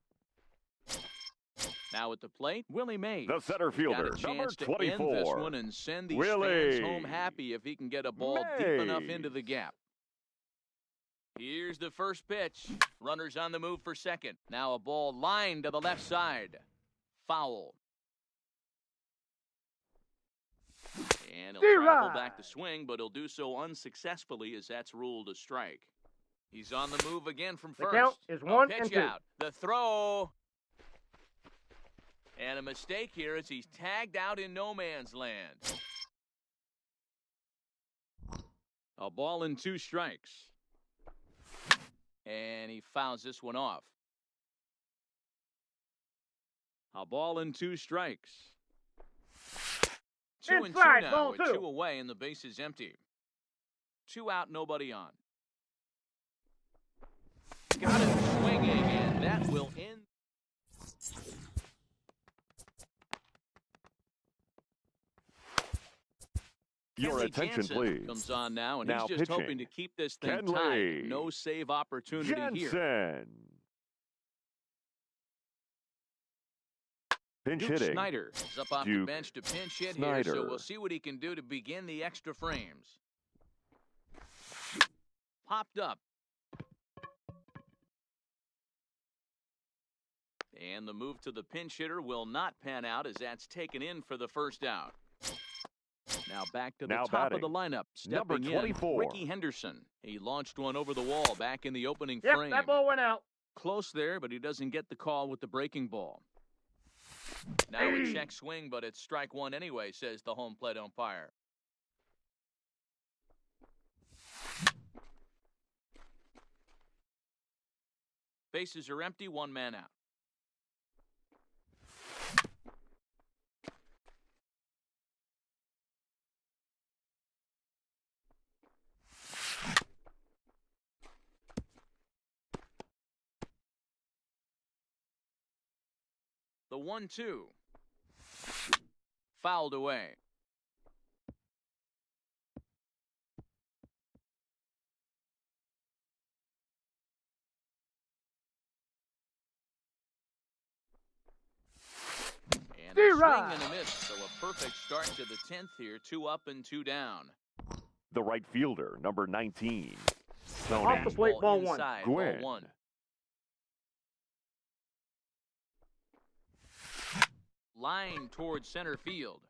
Now at the plate, Willie Mays. The center Got fielder, a number chance to end this 24. one and send these Willie fans home happy if he can get a ball deep enough into the gap. Here's the first pitch. Runners on the move for second. Now a ball lined to the left side. Foul. And he'll try to pull Zero. back the swing, but he'll do so unsuccessfully as that's ruled a strike. He's on the move again from The first. count is A 1 pitch and 2. out. The throw. And a mistake here as he's tagged out in no man's land. A ball and 2 strikes. And he fouls this one off. A ball and 2 strikes. 2 and 2 Inside, now ball with 2. 2 away and the base is empty. 2 out, nobody on. Got him swinging, and that will end. Your Kenley attention, Jansen please. comes on now, and Now he's just hoping pitching. to keep this thing Kenley tied. No save opportunity here. Jansen. Pinch Duke hitting. Snyder is up off the Duke bench to pinch hit here, Snyder. so we'll see what he can do to begin the extra frames. Popped up. And the move to the pinch hitter will not pan out as that's taken in for the first out. Now back to the Now top batting, of the lineup. number Stepping 24. in, Ricky Henderson. He launched one over the wall back in the opening Yep, frame. that ball went out. Close there, but he doesn't get the call with the breaking ball. Now a check swing, but it's strike 1 anyway, says the home plate umpire. Bases are empty, 1 man out. The 1-2. Fouled away. And a swing and a miss, so a perfect start to the 10th here. 2 up and 2 down. The right fielder, number 19. Off the plate, ball 1. Inside, Gwynn. ball 1. Line towards center field.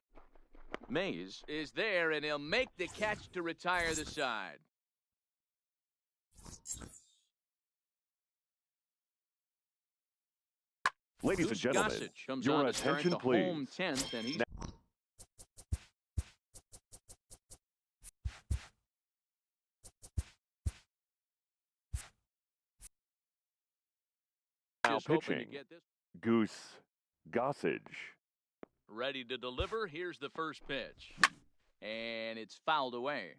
Mays is there, and he'll make the catch to retire the side. Ladies and gentlemen, Gossage comes your on to start attention, the please. home 10th, and he's Now just hoping to pitching, get this Goose Gossage. ready to deliver. Here's the first pitch, and it's fouled away.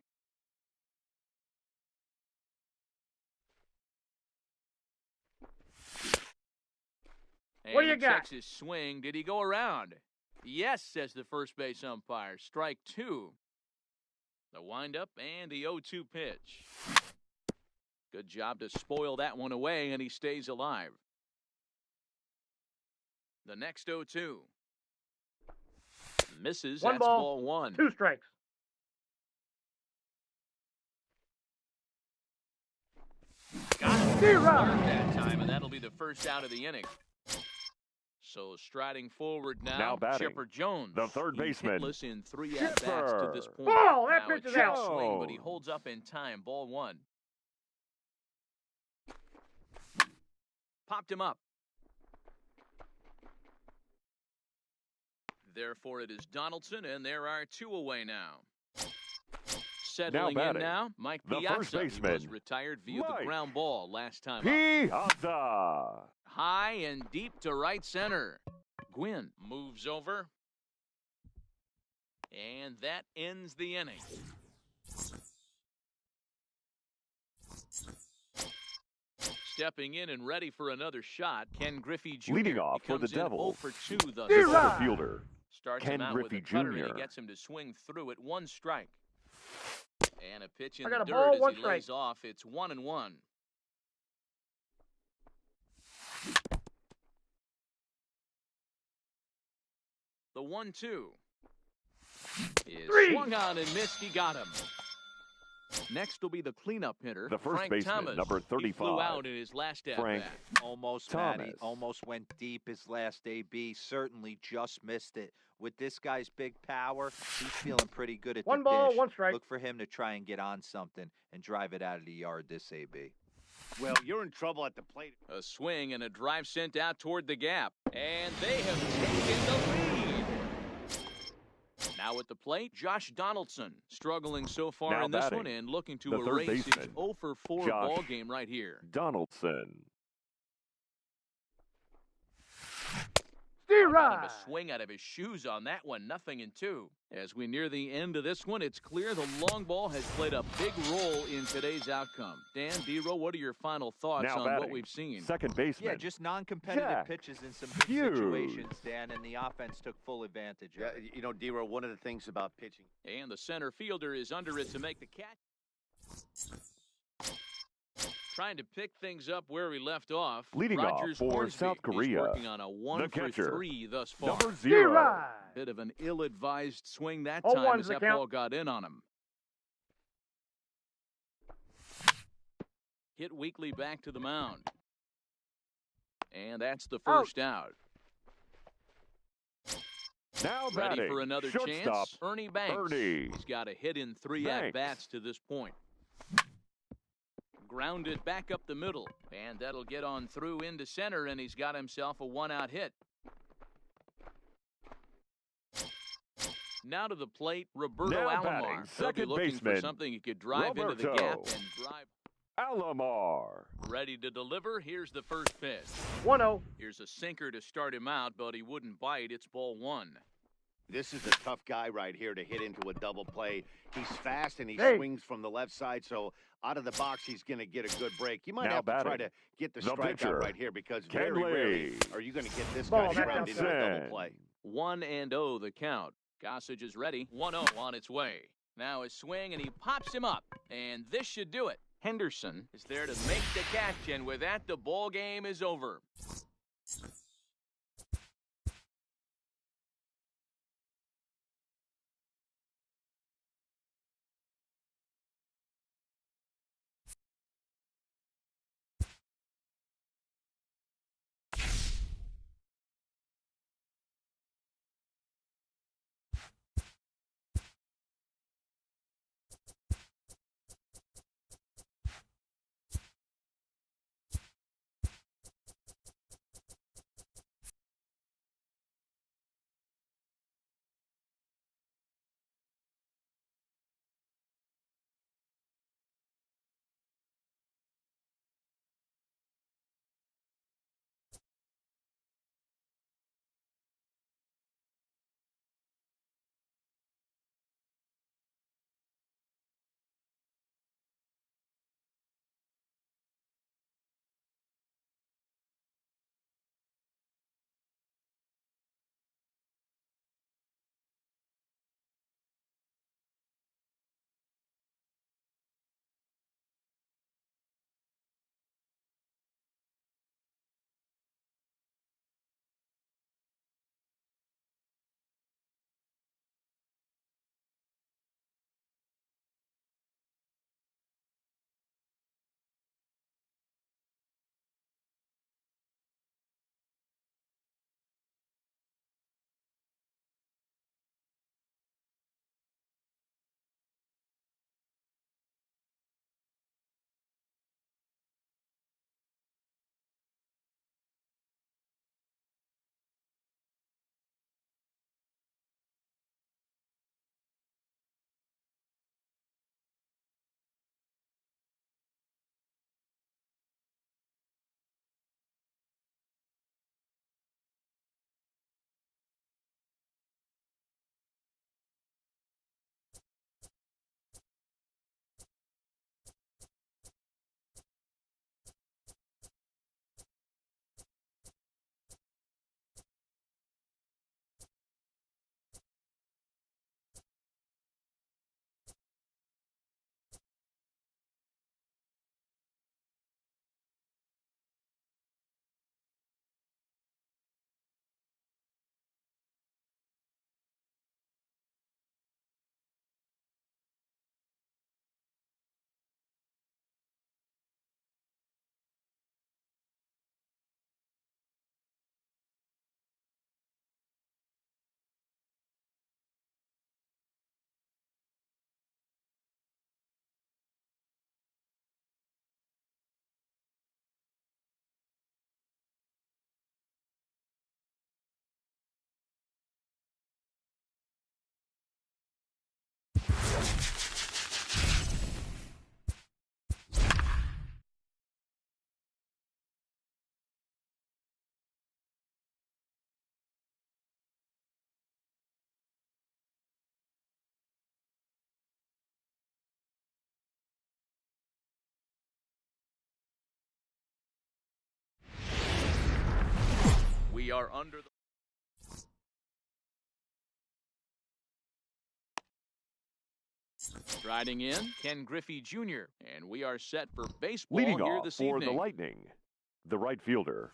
And What do you he got? checks his swing. Did he go around? Yes, says the first base umpire. Strike 2. The windup and the 0-2 pitch. Good job to spoil that one away, and he stays alive. The next 0-2. Misses. 1 That's ball, ball 1. 2 strikes. Got it. Zero. That time, and that'll be the first out of the inning. So striding forward Now batting, Chipper Jones. the third He's baseman, hitless in 3 at-bats to this Chipper. point. Ball, that Now pitch a is check out. swing, but he Jones. holds up in time. Ball 1. Popped him up. Therefore, it is Donaldson, and there are 2 away now. Settling in batting, now, Mike the Piazza. first He was baseman, retired via the Mike ground ball last time up. Piazza. High and deep to right center. Gwynn moves over. And that ends the inning. Stepping in and ready for another shot, Ken Griffey Jr. Leading off He for the comes in 0 Devils, for 2 thus The Zero. far. center fielder, Starts Ken him out Griffey with a cutter, and Jr. he gets him to swing through it. 1 strike. And a pitch in I got the a ball, dirt as 1 he lays strike. off. It's 1-1. The 1-2 is 3. swung on and missed. He got him. Next will be the cleanup hitter, The first Frank baseman, Thomas. number He flew 35. out in his last Frank at-bat. Almost, Thomas. Matty. Almost went deep his last AB. Certainly just missed it. With this guy's big power, he's feeling pretty good at the One ball, dish. one strike. Look for him to try and get on something and drive it out of the yard this AB. Well, you're in trouble at the plate. A swing and a drive sent out toward the gap. And they have taken the lead. Now at the plate, Josh Donaldson. Struggling so far Now in this batting, one and looking to the third erase his baseman, 0-for-4 Josh ball game right here. Donaldson. A swing out of his shoes on that one, 0-2. As we near the end of this one, it's clear the long ball has played a big role in today's outcome. Dan, D-Row, what are your final thoughts Now on batting, what we've seen? second baseman. Yeah, just non-competitive Jack pitches in some big Hughes. situations, Dan, and the offense took full advantage of Yeah, it. you know, D-Row, one of the things about pitching. And the center fielder is under it to make the catch. Trying to pick things up where we left off. Leading off Rogers for Hornsby South Korea, is working on a 1-for-3 thus far. number 0. Bit of an ill-advised swing that 0-1's time as the that count. ball got in on him. Hit Weekly back to the mound. And that's the first out. Now Ready batting, for another shortstop, chance? Ernie Banks. Ernie. He's got a hit in 3 Banks. at-bats to this point. Grounded back up the middle. And that'll get on through into center, and he's got himself a 1-out hit. Now to the plate, Roberto Now Alomar. batting, He'll be second looking baseman, for something he could drive into the Roberto gap and drive. Alomar. Ready to deliver. Here's the first pitch. 1-0. Here's a sinker to start him out, but he wouldn't bite. It's ball 1. This is a tough guy right here to hit into a double play. He's fast and he Hey. swings from the left side, so out of the box he's going to get a good break. You might Now have to try batting, to get the the strikeout pitcher, right here because Kenley. very rarely are you going to get this Ball, guy that ground into a Henderson. double play. 1-0 the count. Gossage is ready. 1-0 on its way. Now a swing, and he pops him up. And this should do it. Henderson is there to make the catch, and with that, the ball game is over. We are under the... Striding in, Ken Griffey Jr., and we are set for baseball Leading here off this for evening. the Lightning, the right fielder,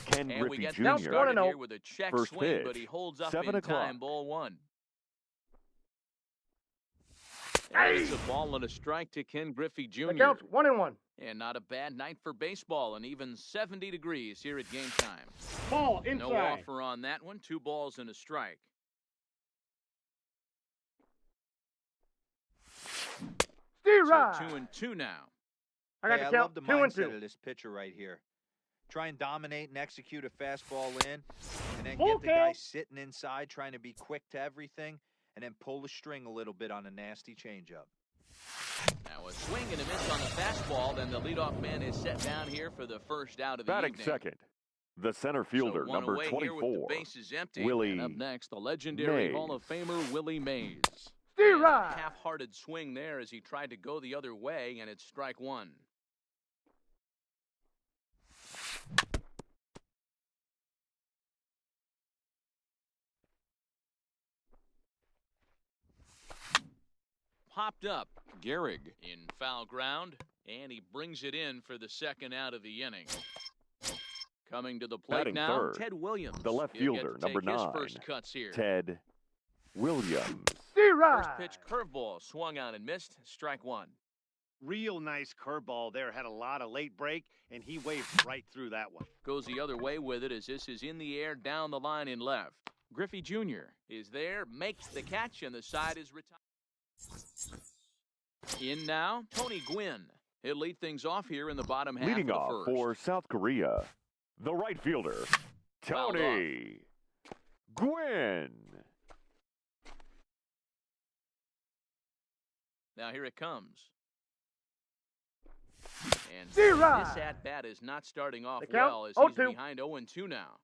Ken And we Griffey get Jr. started here with a check First swing, pitch, but he holds up 7 in o'clock. time, ball one. And it's a ball and a strike to Ken Griffey Jr. The count's 1-1. And not a bad night for baseball, and even 70 degrees here at game time. Ball inside. No offer on that one. 2 balls and a strike. Steve So Rye. 2-2 now. I got Hey, the I count. love the 2-2. mindset of this pitcher right here. Try and dominate and execute a fastball in, and then Full get the guy count. sitting inside trying to be quick to everything, and then pull the string a little bit on a nasty changeup. Now a swing and a miss on the fastball. Then the leadoff man is set down here for the first out of the Batting evening. second, the center fielder, So one number away here with 24, the bases empty. Willie And up next, the legendary Mays. Hall of Famer Willie Mays. Steve And a Rye. half-hearted swing there as he tried to go the other way, and it's strike one. Popped up, Gehrig in foul ground, and he brings it in for the second out of the inning. Coming to the plate Batting now, third, Ted Williams. the left He'll get fielder, to take number his 9, first cuts here. Ted Williams. Steve Rye. First pitch curveball swung on and missed. Strike one. Real nice curveball there. Had a lot of late break, and he waved right through that one. Goes the other way with it as this is in the air down the line in left. Griffey Jr. is there, makes the catch, and the side is retired. In now, Tony Gwynn. He'll lead things off here in the bottom half Leading of the off first. for South Korea, the right fielder, Fouled Tony Gwynn. Now here it comes. And Steve Rye. this at-bat is not starting off The count, well as 0-2. he's behind 0-2 now.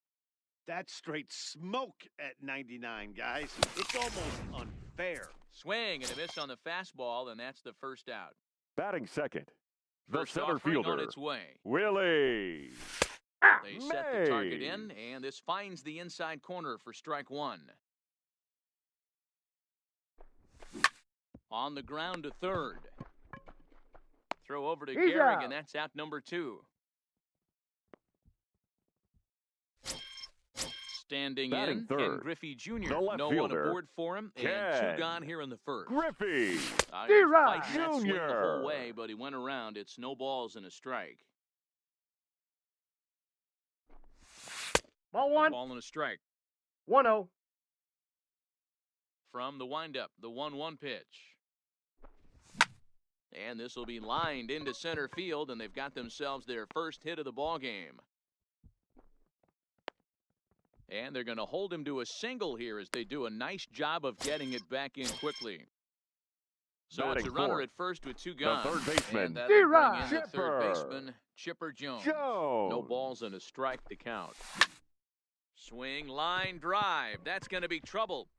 That's straight smoke at 99, guys. It's almost unfair. Swing and a miss on the fastball, and that's the first out. Batting second, the First center offering fielder, on its way. Willie They set the target Mays. in, and this finds the inside corner for strike one. On the ground to third. Throw over to He's Gehrig, out. and that's out number 2. Standing Batting in, third, Ken Griffey Jr. the left No one fielder, aboard for him, and Ken 2 gone here in the first. Griffey. He Steve Rye. fights that swing the Jr. whole way, but he went around. It's no balls and a strike. Ball 1. Ball and a strike. 1-0. From the windup, the 1-1 pitch. And this will be lined into center field, and they've got themselves their first hit of the ball game. And they're going to hold him to a single here as they do a nice job of getting it back in quickly. So Batting it's a runner fourth, at first with 2 gone. third baseman, And that'll Steve bring Rye. in the third Chipper. baseman, Chipper Jones. Jones. No balls and a strike to count. Swing, line, drive. That's going to be trouble.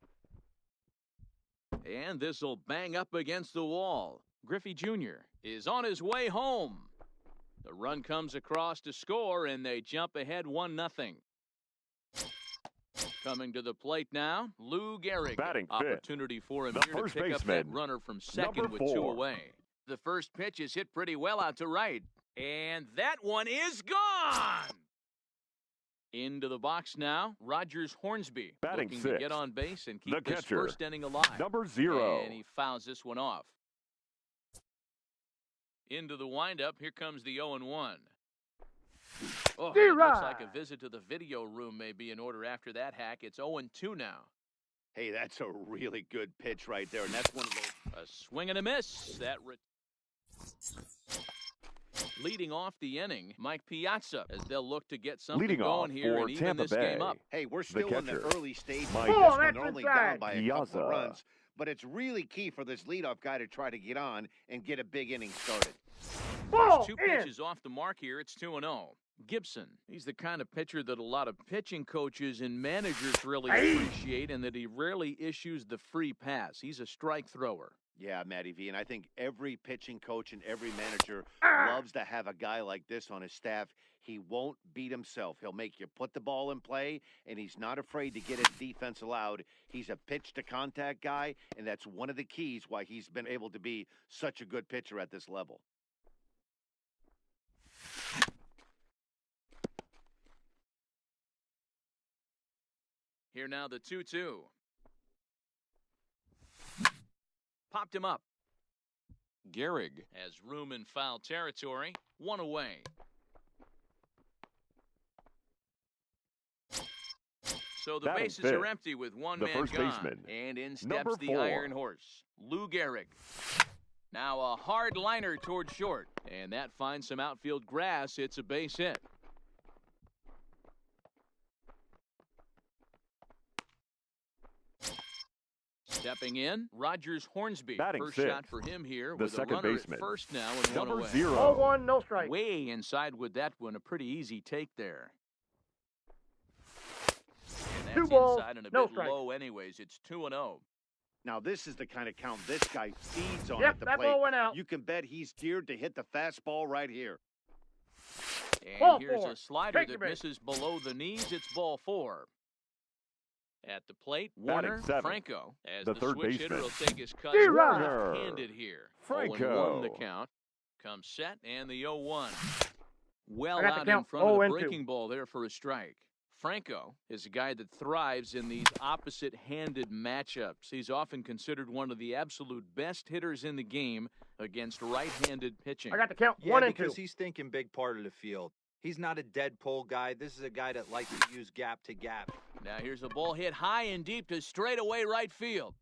And this will bang up against the wall. Griffey Jr. is on his way home. The run comes across to score, and they jump ahead 1-0. Coming to the plate now, Lou Gehrig. Batting fifth, Opportunity for him the here to first pick up that baseman, runner from second number with 2 4. away. The first pitch is hit pretty well out to right. And that one is gone! Into the box now, Rogers Hornsby. Batting looking sixth, to get on base and keep the this catcher, first inning alive. number 0. And he fouls this one off. Into the windup, here comes the 0-1. Oh, it looks like a visit to the video room may be in order after that hack. It's 0-2 now. Hey, that's a really good pitch right there, and that's one of those. A swing and a miss. Leading off the inning, Mike Piazza, as they'll look to get something Leading going off here for and even Tampa this Bay, game up. Hey, we're still in the catcher, early stages. Mike of this one. that's They're only inside. down by a couple Piazza. of runs, but it's really key for this leadoff guy to try to get on and get a big inning started. Ball 2 in. pitches off the mark here. It's 2-0. Gibson, he's the kind of pitcher that a lot of pitching coaches and managers really appreciate, and that he rarely issues the free pass. He's a strike thrower. Yeah, Matty V, and I think every pitching coach and every manager loves to have a guy like this on his staff. He won't beat himself. He'll make you put the ball in play, and he's not afraid to get his defense allowed. He's a pitch-to-contact guy, and that's one of the keys why he's been able to be such a good pitcher at this level. Here now the 2-2. Popped him up. Gehrig has room in foul territory. One away. So the Batting bases fifth, are empty with one the man first gone. baseman, And in steps number the 4. Iron Horse, Lou Gehrig. Now a hard liner toward short. And that finds some outfield grass. It's a base hit. Stepping in, Rogers Hornsby. Batting First sixth, shot for him here the with a second runner baseman, at first now and one number away. 0. 0-1, no strike. Way inside with that one. A pretty easy take there. And that's 2 balls, inside and a no bit strikes. low anyways. It's 2-0. Now, this is the kind of count this guy feeds on Yep, at the that plate. ball went out. You can bet he's geared to hit the fastball right here. And Ball here's 4. a slider Take that your base. misses below the knees. It's ball 4. At the plate, Batting Warner seventh, Franco. As the the third switch hitter baseman, will take his cut Warner. handed here. Franco. 0-1 the count. Comes set and the 0-1. Well I got the out in count. front of the 0-2. breaking ball there for a strike. Franco is a guy that thrives in these opposite-handed matchups. He's often considered one of the absolute best hitters in the game against right-handed pitching. I got the count. Yeah, 1 and 2. because he's thinking big part of the field. He's not a dead pull guy. This is a guy that likes to use gap to gap. Now here's a ball hit high and deep to straightaway right field.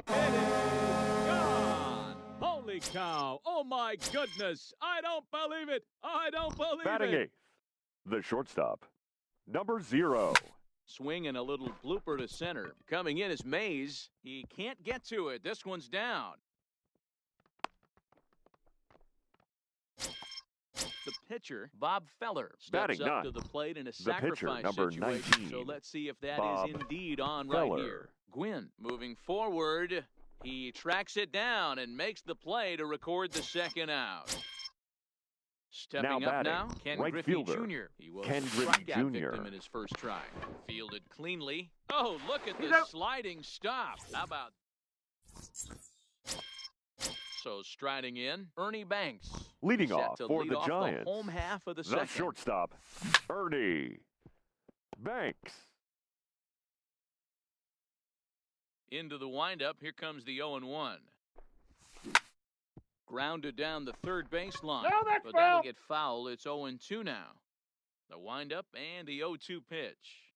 Gone! Holy cow! Oh my goodness! I don't believe it! I don't believe Batting it! eighth, the shortstop, number 0. Swing and a little blooper to center. Coming in is Mays. He can't get to it. This one's down. The pitcher, Bob Feller, steps Batting up ninth, to the plate in a the pitcher, sacrifice number situation. 19, So let's see if that Bob is indeed on Feller. right here. Gwynn moving forward. He tracks it down and makes the play to record the second out. Stepping Now up batting, now, Ken right Griffey fielder, Jr. He was Ken a Griffey strikeout Jr. victim in his first try. Fielded cleanly. Oh, look at He's the out. sliding stop. How about... So striding in, Ernie Banks. Leading Set off to for lead the off Giants, the home half of the the second. shortstop, Ernie Banks. Into the windup, here comes the 0-1. Grounded down the third baseline. No, that's but foul. that'll get foul. It's 0-2 now. The windup and the 0-2 pitch.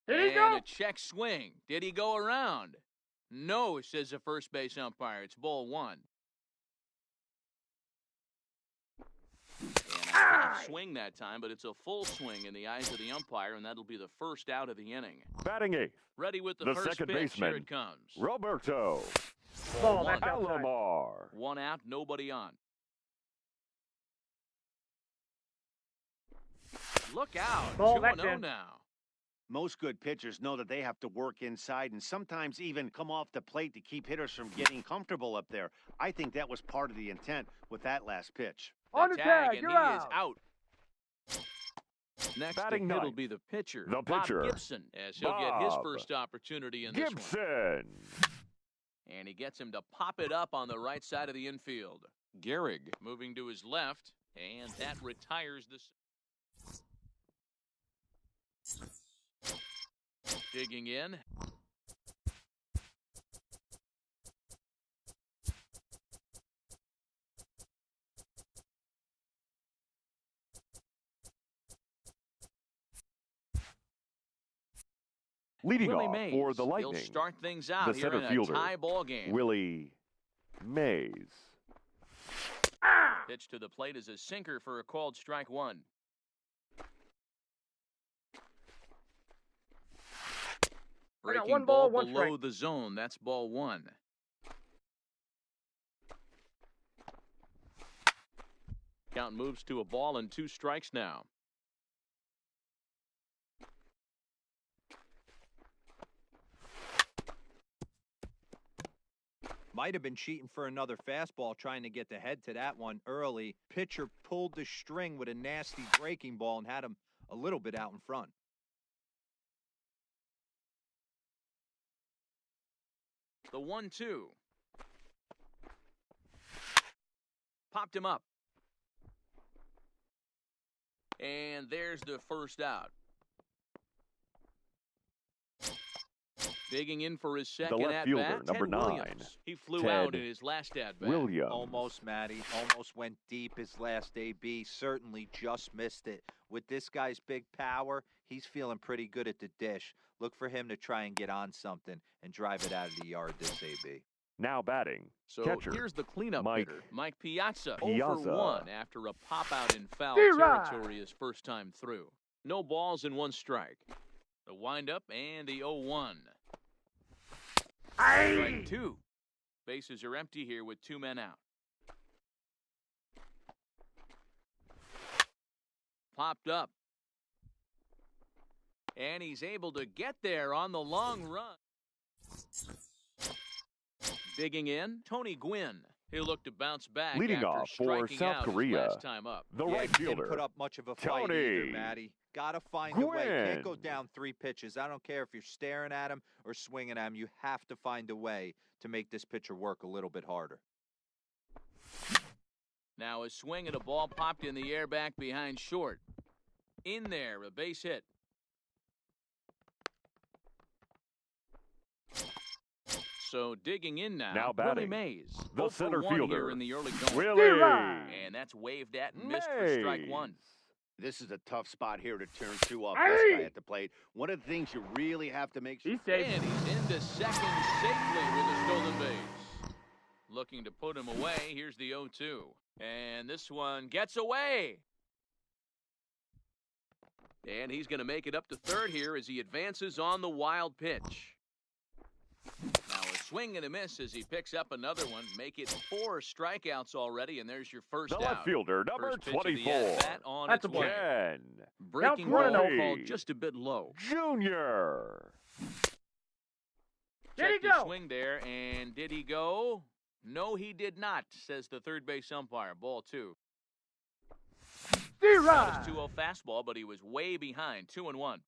Did he And go? a check swing. Did he go around? No, says the first base umpire. It's ball 1. And I couldn't swing that time, but it's a full swing in the eyes of the umpire, and that'll be the first out of the inning. Batting eighth, Ready with the the first second pitch. baseman, Here it comes. Roberto Ball, One. that's outside. Alomar. 1 out, nobody on. Look out. Ball, 2-0 that's in. now. Most good pitchers know that they have to work inside and sometimes even come off the plate to keep hitters from getting comfortable up there. I think that was part of the intent with that last pitch. On the tag, and you're he out. is out. Next Batting to hit will ninth, be the pitcher, the pitcher, Bob Gibson, as he'll get his Bob first opportunity in this one. Gibson. And he gets him to pop it up on the right side of the infield. Gehrig moving to his left, and that retires the... Digging in. Leading Willie off Mays. for the He'll Lightning, start things out the here center in a fielder, tie ball game. Willie Mays. Pitch to the plate is a sinker for a called strike 1. I got Breaking one ball, one below strike. the zone. That's ball 1. Count moves to a ball and 2 strikes now. Might have been cheating for another fastball, trying to get the head to that one early. Pitcher pulled the string with a nasty breaking ball and had him a little bit out in front. The 1-2. Popped him up. And there's the first out. Digging in for his second left at fielder, bat, number Ted 9, Williams. He flew Ted out in his last at bat. Williams. Almost, Matty. Almost went deep his last AB. Certainly just missed it. With this guy's big power, he's feeling pretty good at the dish. Look for him to try and get on something and drive it out of the yard this AB. Now batting, So catcher, here's the cleanup Mike hitter, Mike Piazza. Piazza. 0-for-1 after a pop-out in foul D-Rod. territory his first time through. No balls and 1 strike. The windup and the 0-1. Strike 2. Bases are empty here with 2 men out. Popped up. And he's able to get there on the long run. Digging in, Tony Gwynn. He'll look to bounce back Leading after off for striking South out his Korea, last time up. the Yeah, right he didn't fielder, put up much of a fight either, Tony Matty. Gotta find a way. Can't go Gwynn. down 3 pitches. I don't care if you're staring at him or swinging at him. You have to find a way to make this pitcher work a little bit harder. Now a swing and a ball popped in the air back behind short. In there, a base hit. So digging in now Willie batting, Mays. the 0 for center 1 fielder, here in the early going. Willie And that's waved at and missed for strike 1. This is a tough spot here to turn 2 up this guy at the plate. One of the things you really have to make sure. He's safe. And he's into second safely with a stolen base. Looking to put him away. Here's the 0-2. And this one gets away. And he's going to make it up to third here as he advances on the wild pitch. Now a swing and a miss as he picks up another one. Make it 4 strikeouts already, and there's your first the out. left fielder, number First pitch of the 24, at-bat on That's its a way. Ken Breaking Count ball 1-0. called just a bit low. Junior. Did he Checked his go? swing there, and did he go? No, he did not, says the third base umpire. Ball 2. D-Rod. Not his 2-0 fastball, but he was way behind. 2-1.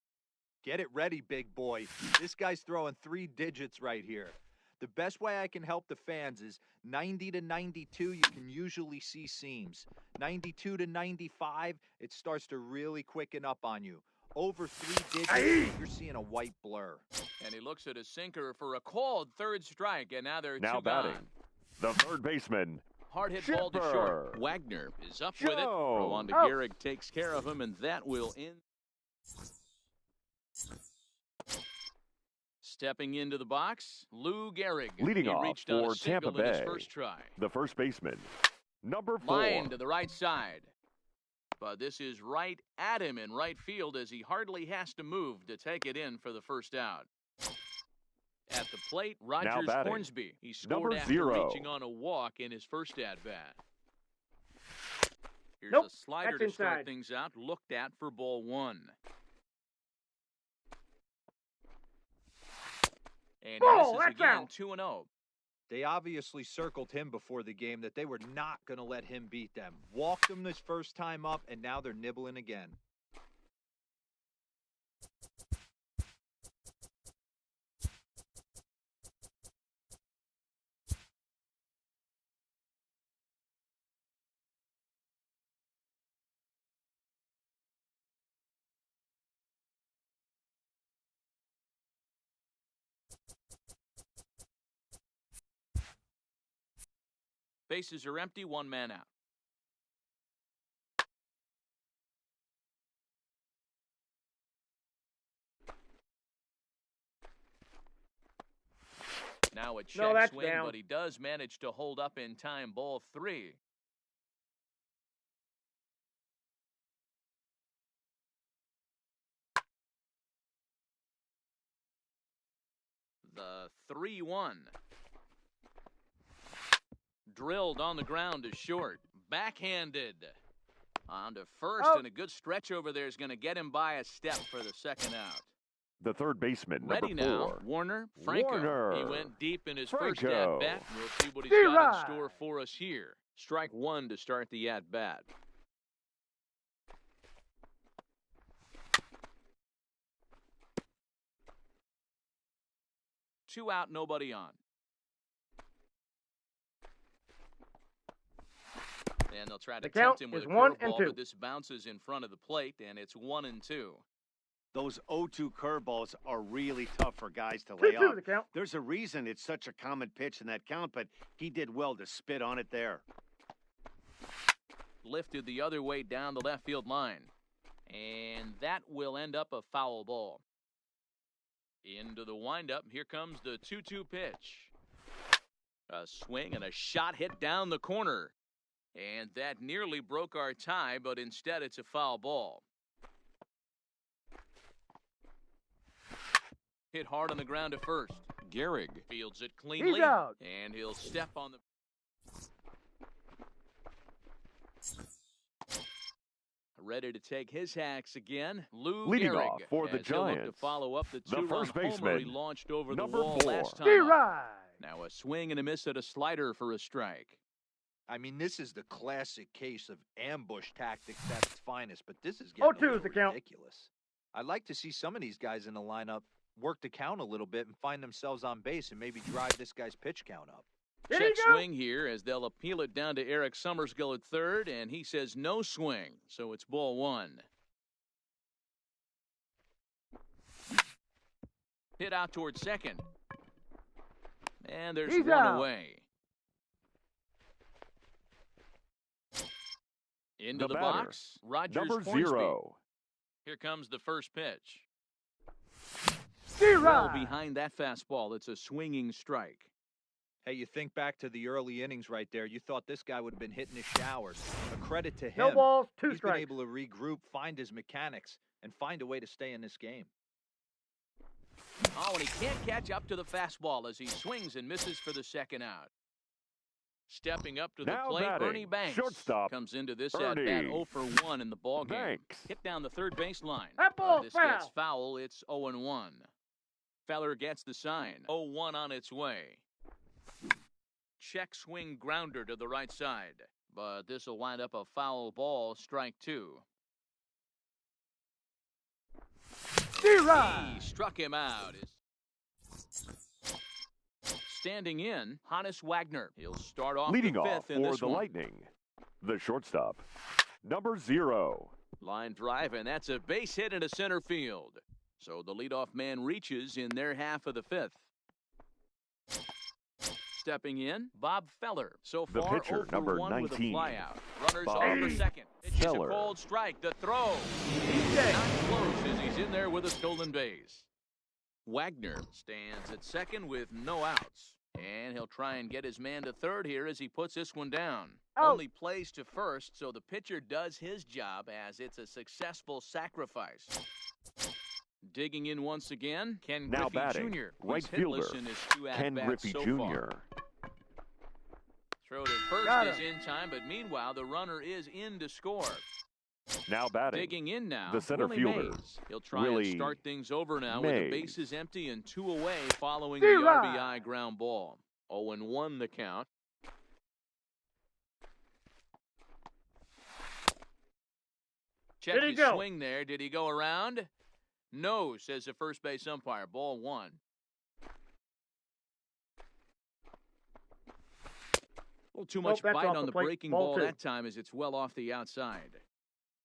Get it ready, big boy. This guy's throwing 3 digits right here. The best way I can help the fans is 90 to 92, you can usually see seams. 92 to 95, it starts to really quicken up on you. Over 3 digits, you're seeing a white blur. And he looks at a sinker for a called third strike, and now they're Now 2 batting, gone. the third baseman, Hard hit ball to Chipper. short. Wagner is up with it. Joe. Throw on to Oh. Gehrig takes care of him, and that will end. Stepping into the box, Lou Gehrig. Leading he off reached on for a single Tampa in his Bay. first try. the first baseman, number 4, Line to the right side. But this is right at him in right field as he hardly has to move to take it in for the first out. At the plate, Rogers batting, Hornsby. He scored number after 0. reaching on a walk in his first at-bat. Here's Nope, a slider that's to start inside. things out, looked at for ball 1. And Ball, he that's misses again, out. 2-0. They obviously circled him before the game that they were not going to let him beat them. Walked him this first time up, and now they're nibbling again. Bases are empty, 1 man out. Now a check that's swing, down. but he does manage to hold up in time. Ball 3. The 3-1. Drilled on the ground to short. Backhanded. On to first, Oh. and a good stretch over there is going to get him by a step for the second out. The third baseman, Ready number now, 4. Warner Franco. Warner. He went deep in his first Franco. at-bat. We'll see what he's got in D-Rod. store for us here. Strike one to start the at-bat. Two out, nobody on. And they'll try to The count tempt him with is a 1 and curveball, 2. but this bounces in front of the plate, and it's 1-2. Those 0-2 curveballs are really tough for guys to lay 2-2 off. the count. There's a reason it's such a common pitch in that count, but he did well to spit on it there. Lifted the other way down the left field line. And that will end up a foul ball. Into the windup, here comes the 2-2 pitch. A swing and a shot hit down the corner. And that nearly broke our tie, but instead it's a foul ball. Hit hard on the ground to first. Gehrig fields it cleanly. He's out. And he'll step on the... Ready to take his hacks again. Lou Leading Gehrig, off for the as he'll look to Giants, follow up the the two-run first homer he baseman, launched over the number wall 4. last time up. D-Rod. Now a swing and a miss at a slider for a strike. I mean, this is the classic case of ambush tactics at its finest, but this is getting 0-2 a little is the count. ridiculous. I'd like to see some of these guys in the lineup work the count a little bit and find themselves on base and maybe drive this guy's pitch count up. Did Check he go? swing here as they'll appeal it down to Eric Summersgill at third, and he says no swing, so it's ball one. Hit out towards second. And there's He's one out. away. Into The the batter, box, Rogers Number Hornsby. 0. Here comes the first pitch. D-Rod. Well behind that fastball, it's a swinging strike. Hey, you think back to the early innings right there. You thought this guy would have been hitting his showers. A credit to him. No balls, 2 He's strikes. been able to regroup, find his mechanics, and find a way to stay in this game. Oh, and he can't catch up to the fastball as he swings and misses for the second out. Stepping up to the Now plate, batting, Ernie Banks shortstop, comes into this Ernie at-bat 0 for 1 in the ballgame. Banks. Hit down the third base line. That ball's This gets foul. foul. It's 0-1. Feller gets the sign. 0-1 on its way. Check swing grounder to the right side. But this will wind up a foul ball, strike 2. D-Rod. He struck him out. Standing in, Hannes Wagner. He'll start off Leading the off fifth in for this the one. Lightning, the shortstop, number 0. Line drive, and that's a base hit into center field. So the leadoff man reaches in their half of the fifth. Stepping in, Bob Feller. So The far, pitcher, 0 for number 1 with a 19. flyout. Runners Bob on for second. It's a Feller. cold strike. The throw. DJ. Not close as he's in there with a stolen base. Wagner stands at second with no outs. And he'll try and get his man to third here as he puts this one down. Out. Only plays to first, so the pitcher does his job as it's a successful sacrifice. Digging in once again, Ken Now Griffey batting, Jr. right He's hitless fielder, in his 2 Ken at-bats Griffey so Jr. far. Throw to first Got is him. in time, but meanwhile the runner is in to score. Now batting, Digging in now, the center Willie fielder, Mays. He'll try Willie and start things over now with the Mays. bases empty and 2 away following the D-Rod. RBI ground ball. 0-1 the count. Check Did he his go? swing there. Did he go around? No, says the first base umpire. Ball 1. A little too much that's bite off on the the plate. breaking Ball ball 2. that time as it's well off the outside.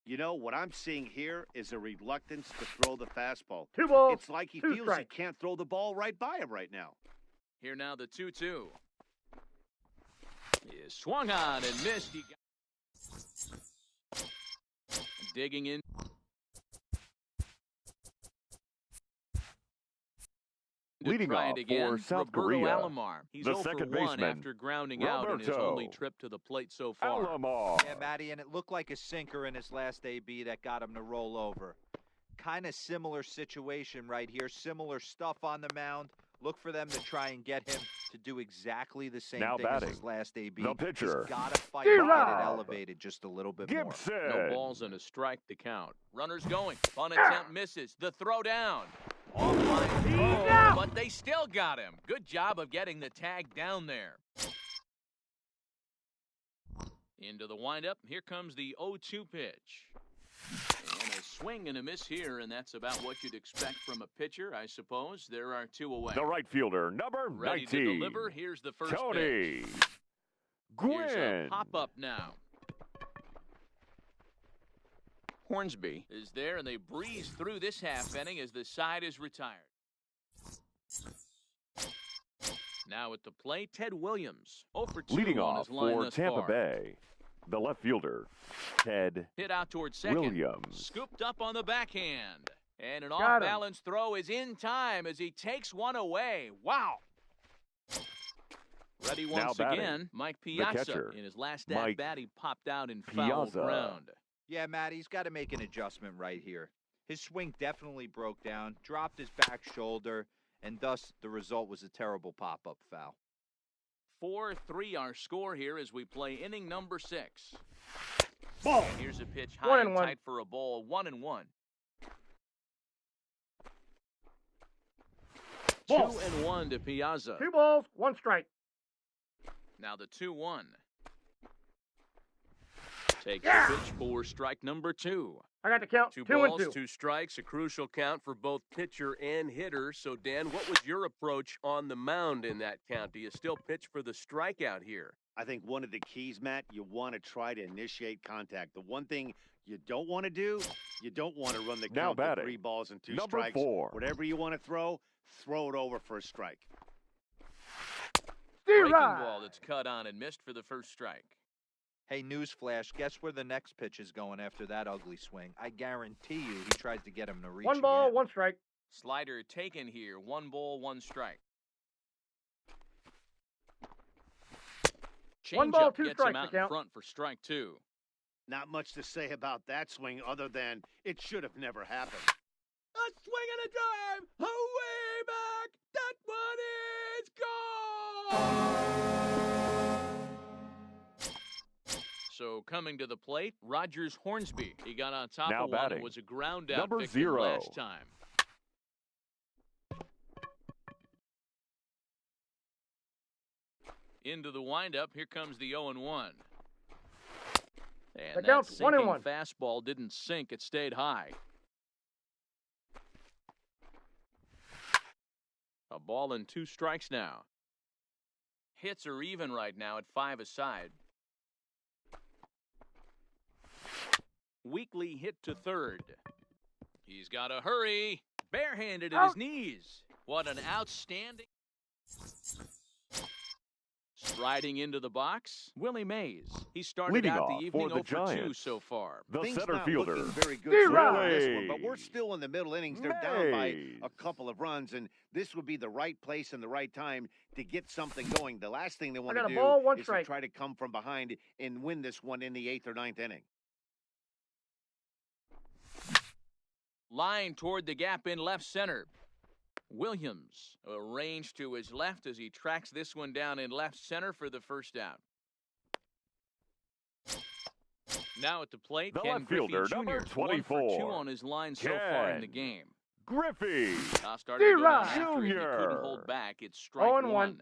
You know, what I'm seeing here is a reluctance to throw the fastball. 2 balls, It's like he 2 feels strikes. he can't throw the ball right by him right now. Here now the 2-2. Is swung on and missed. He got... Digging in. To Leading try off it again, for South Roberto Korea, Alomar. He's the 0 for second 1 baseman, after grounding out in his Roberto only trip to the plate so far. Alomar. Yeah, Matty, and it looked like a sinker in his last AB that got him to roll over. Kind of similar situation right here. Similar stuff on the mound. Look for them to try and get him to do exactly the same Now thing as batting, his last AB. the pitcher, He's got to fight to get it D-Rob. elevated just a little bit more. Gibson. No balls and a strike to count. Runners going. Bunt attempt misses. The throw down. Offline throw, but they still got him. Good job of getting the tag down there. Into the windup. Here comes the 0-2 pitch. And a swing and a miss here, and that's about what you'd expect from a pitcher, I suppose. There are two away. The right fielder, number Ready 19. to deliver. Here's the first Tony pitch. Gwynn. Here's a pop-up now. Hornsby is there, and they breeze through this half inning as the side is retired. Now at the plate, Ted Williams. 0 for 2 Leading on off his line for thus Tampa far. Bay, the left fielder, Ted Hit out towards second. Williams. Scooped up on the backhand. And an Got him. off-balance throw is in time as he takes one away. Wow. Ready once batting, again, Mike Piazza. catcher, In his last Mike at-bat, he popped out in foul Piazza. ground. Yeah, Matt, he's got to make an adjustment right here. His swing definitely broke down, dropped his back shoulder, and thus the result was a terrible pop-up foul. 4-3 our score here as we play inning number 6. Ball. And here's a pitch 1 high and and 1. tight for a ball, 1-1. Ball. 2-1 to Piazza. 2 balls, 1 strike. Now the 2-1. Takes Yeah. the pitch for strike number 2. I got the count. 2 2 and balls, 2. 2 strikes, a crucial count for both pitcher and hitter. So, Dan, what was your approach on the mound in that count? Do you still pitch for the strikeout here? I think one of the keys, Matt, you want to try to initiate contact. The one thing you don't want to do, you don't want to run the Now count to batting, 3 balls and 2 number strikes. 4. Whatever you want to throw it over for a strike. Breaking Right. ball that's cut on and missed for the first strike. Hey, newsflash, guess where the next pitch is going after that ugly swing? I guarantee you he tries to get him to reach 1 ball, again. 1 strike. Slider taken here. 1 ball, 1 strike. 1 ball, Changeup 2 gets him strikes out to in count. front for strike 2. Not much to say about that swing other than it should have never happened. A swing and a drive. Away back. That one is gone. So coming to the plate, Rogers Hornsby. He got on top Now of one. batting, It was a ground out number victory 0. last time. Into the windup. Here comes the 0-1. And That that counts, 1 and sinking 1. fastball didn't sink. It stayed high. A ball and 2 strikes now. Hits are even right now at 5 aside. Weekly hit to third. He's got to hurry. Barehanded at his Out. knees. What an outstanding. Striding into the box, Willie Mays. He started Leading out off the evening for the 0 for 2 Giants, so far. the Things center not fielder, looking very good Steve so far Ryan. in this one, but we're still in the middle innings. They're down by Mays. a couple of runs, and this would be the right place and the right time to get something going. The last thing they want got to a do ball, 1 is strike. to try to come from behind and win this one in the 8th or 9th inning. Line toward the gap in left center. Williams arranged to his left as he tracks this one down in left center for the first out. Now at the plate, The Ken left Griffey fielder, Jr. number 1 for 2 24. on his line so far in the Ken game. Griffey. Now starting to go down Steve after it. He couldn't Jr. hold back. It's strike 0-1. 1.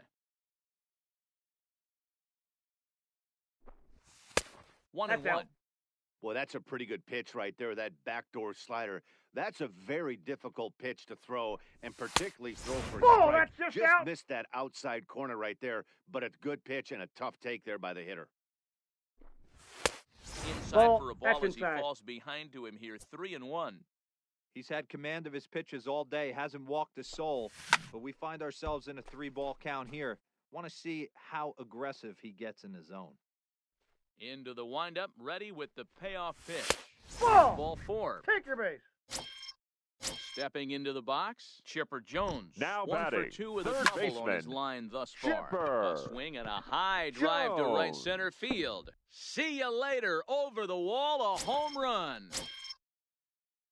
1 and That's 1. out. Boy, that's a pretty good pitch right there, that backdoor slider. That's a very difficult pitch to throw, and particularly throw for a Ball, strike. that's just out. Missed that outside corner right there, but a good pitch and a tough take there by the hitter. Inside Ball, for a ball that's as he inside. falls behind to him here. 3 and 1. He's had command of his pitches all day, hasn't walked a soul, but we find ourselves in a 3-ball count here. Want to see how aggressive he gets in the zone. Into the windup, ready with the payoff pitch. Ball. Ball 4. Take your base. Stepping into the box, Chipper Jones. Now 1 for batting, 2 with a third double on his baseman, line thus far. Chipper A swing and a high drive to right Jones. center field. See you later. Over the wall, a home run.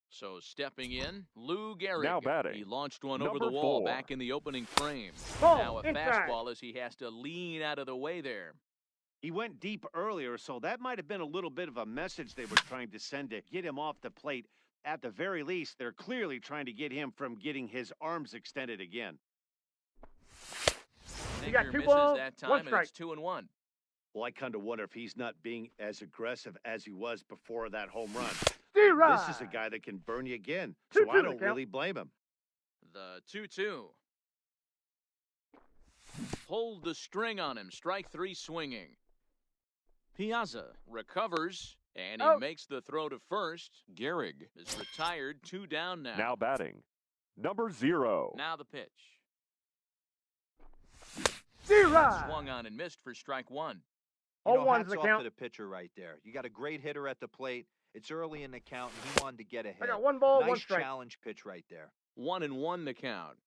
So stepping in, Lou Gehrig. Now batting, He launched one over the number wall 4. back in the opening frame. Ball, Now a inside. fastball as he has to lean out of the way there. He went deep earlier, so that might have been a little bit of a message they were trying to send to get him off the plate. At the very least, they're clearly trying to get him from getting his arms extended again. You got two Misses balls, that time, one and strike. it's 2-1. Well, I kind of wonder if he's not being as aggressive as he was before that home run. Zero. This is a guy that can burn you again, 2-2 so I the don't count. really blame him. The 2-2. Hold the string on him. Strike 3 swinging. Piazza recovers, and he Out. makes the throw to first. Gehrig is retired. 2 down now. Now batting, number 0. Now the pitch. Zero. Swung on and missed for strike 1. You know, 0-1's hats the off count. to the pitcher right there. You got a great hitter at the plate. It's early in the count, and he wanted to get ahead. I got 1 ball, Nice 1 strike. challenge pitch right there. 1-1 the count.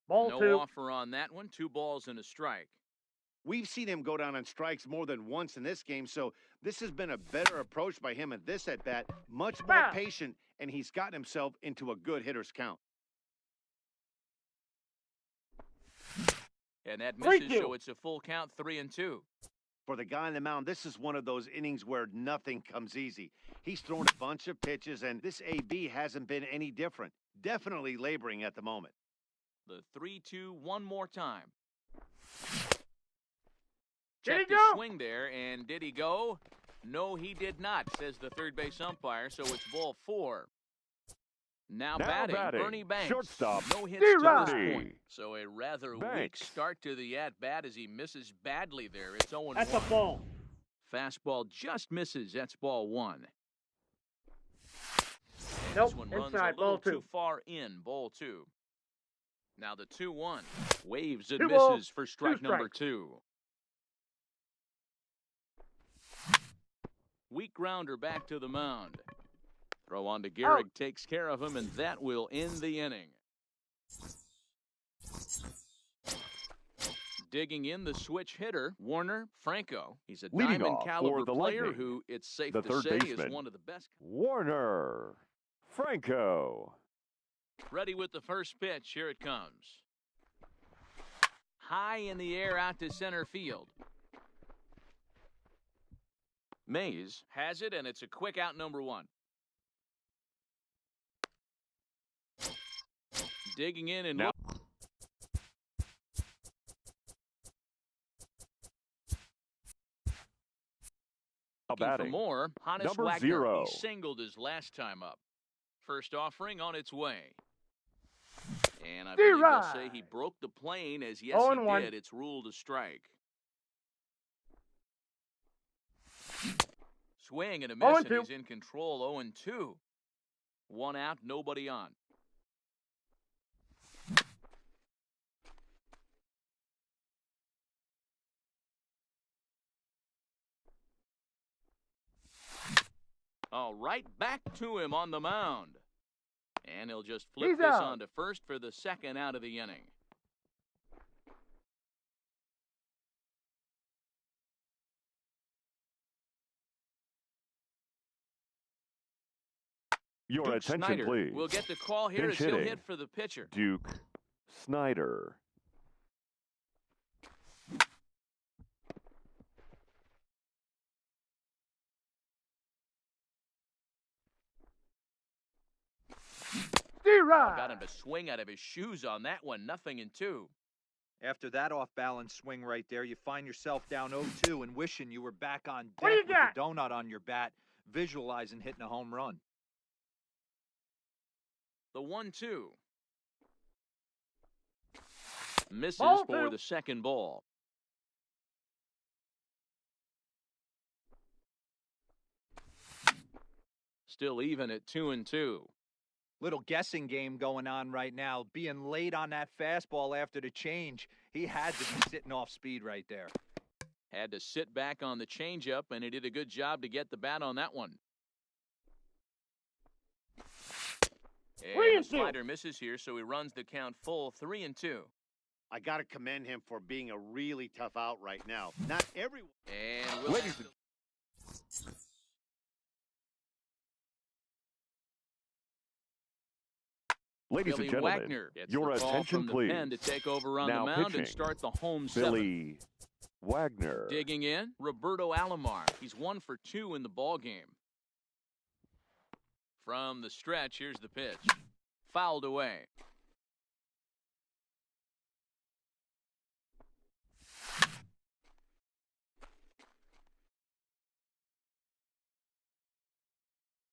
Ball No 2. offer on that one. 2 balls and a strike. We've seen him go down on strikes more than once in this game, so this has been a better approach by him at this at-bat. Much more Foul. patient, and he's gotten himself into a good hitter's count. And that 3-2. misses, so it's a full count, 3-2. For the guy on the mound, this is one of those innings where nothing comes easy. He's thrown a bunch of pitches, and this AB hasn't been any different. Definitely laboring at the moment. The 3-2 one more time. Did he Checked his go? swing there, and did he go? No, he did not, says the third base umpire, so it's ball 4. Now batting, Bernie Banks. Shortstop, No hits to this D. point. So a rather weak Banks. start to the at-bat as he misses badly there. It's 0-1. That's a ball. Fastball just misses. That's ball 1. And Nope, this one runs inside, a little ball 2. too far in, ball 2. Now the 2-1. Waves and 2 misses balls, for strike 2 number strikes. 2. Weak grounder back to the mound. Throw on to Gehrig, Out. takes care of him, and that will end the inning. Digging in the switch hitter, Warner Franco. He's a Leading diamond off for caliber the player Lightning, who, it's safe the to third say, baseman. is one of the best. Warner Franco. Ready with the first pitch. Here it comes. High in the air out to center field. Mays has it, and it's a quick out, number 1. Digging in and Now looking for batting, more. Hannes number Wagner, 0. he singled his last time up. First offering on its way. And I believe they'll say he broke the plane, as yes, he 0-1. did. It's ruled a strike. Swing and a miss, and 0-2. he's in control. 0-2. 1 out, nobody on. All right, back to him on the mound. And he'll just flip He's this out. on to first for the second out of the inning. Your Duke attention, Snyder please. will get the call here Pinch as he'll hitting. hit for the pitcher. Duke Snyder. Zero. Got him to swing out of his shoes on that one. 0-2. After that off-balance swing right there, you find yourself down 0-2 and wishing you were back on deck What do you with the got? donut on your bat, visualizing hitting a home run. The 1-2. Misses Ball for 2. the second ball. Still even at 2-2. Little guessing game going on right now. Being late on that fastball after the change, he had to be sitting off speed right there. Had to sit back on the changeup, and he did a good job to get the bat on that one. And the 3-2. slider misses here, so he runs the count full. 3-2. I got to commend him for being a really tough out right now. Not everyone. And we'll Ladies have to- Ladies Billy and gentlemen, Wagner gets your the call attention, from the please. pen to take over on Now the mound pitching, and start the home 7th. Billy Wagner. Digging in, Roberto Alomar. He's 1 for 2 in the ball game. From the stretch, here's the pitch. Fouled away.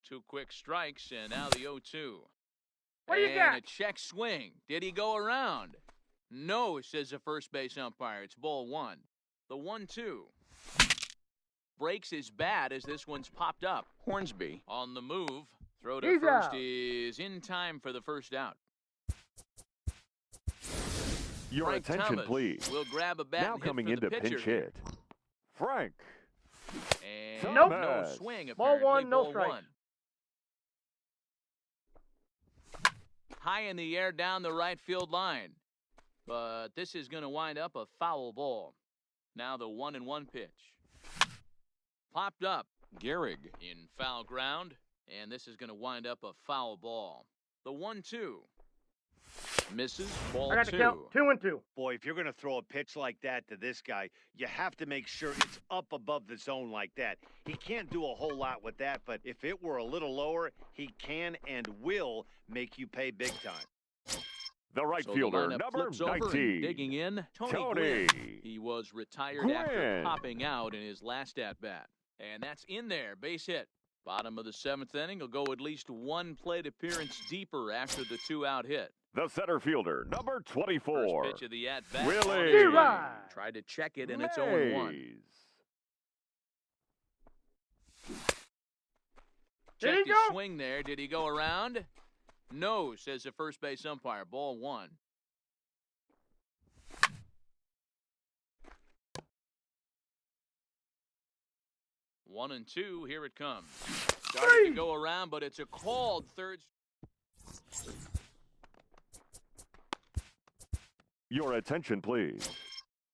Two quick strikes, and now the 0-2. What do you and got? a check swing. Did he go around? No, says the first base umpire. It's ball 1. The 1-2. Breaks his bat as this one's popped up. Hornsby on the move. Throw to He's first out. is in time for the first out. Your Frank attention, Thomas please. will grab a bat Now and hit coming for the into pitcher pinch here. hit. Frank. And Nope. no swing, Ball apparently. one, no Ball strike. 1. High in the air down the right field line. But this is going to wind up a foul ball. Now the 1-1 pitch. Popped up. Gehrig in foul ground. And this is going to wind up a foul ball. The 1-2. Misses. Ball I got 2. the count. 2-2. Boy, if you're going to throw a pitch like that to this guy, you have to make sure it's up above the zone like that. He can't do a whole lot with that, but if it were a little lower, he can and will make you pay big time. The right So fielder, the lineup number flips over and 19. digging in, Tony Tony. Gwynn. He was retired after Gwynn. popping out in his last at-bat. And that's in there, base hit. Bottom of the 7th inning will go at least one plate appearance deeper after the 2-out hit. The center fielder, number 24. First pitch of the at-bat. Willie. Zero. Tried to check it, and it's 0-1. Mays. Did Checked he his go? swing there. Did he go around? No, says the first base umpire. Ball 1. One and 2, here it comes. Starting to go around, but it's a called third. Your attention, please.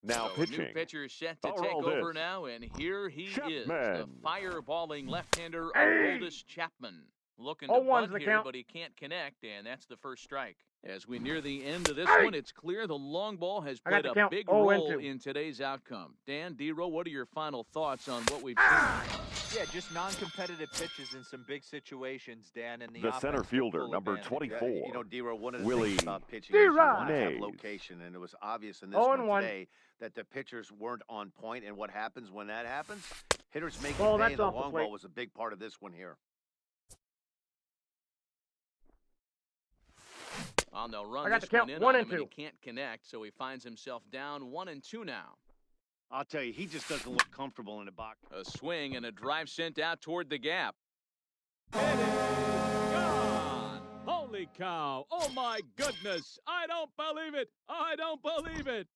Now So a new pitching. pitcher set to I'll take roll over this. now, and here he is, the Chapman. fireballing left-hander Hey. Aroldis Chapman. Looking to 0-1's bunt the here, count. but he can't connect, and that's the first strike. As we near the end of this Hey. one, it's clear the long ball has I got played the a count. big 0-2. role in today's outcome. Dan, D-Row, what are your final thoughts on what we've seen? Yeah, just non-competitive pitches in some big situations, Dan, and the The center offense took fielder, full number advantage. 24. You know, D-Row, one of the Willie. things about pitching is you want to have Mays. location, and it was obvious in this 0-1. one today that the pitchers weren't on point, and what happens when that happens? Hitters make Well, you pay, that's and the off the long plate. ball was a big part of this one here. Well, they'll run I got this the count. one in 1 on and him, and 2. he can't connect, so he finds himself down 1-2 now. I'll tell you, he just doesn't look comfortable in the box. A swing and a drive sent out toward the gap. It is gone. Holy cow. Oh, my goodness. I don't believe it. I don't believe it.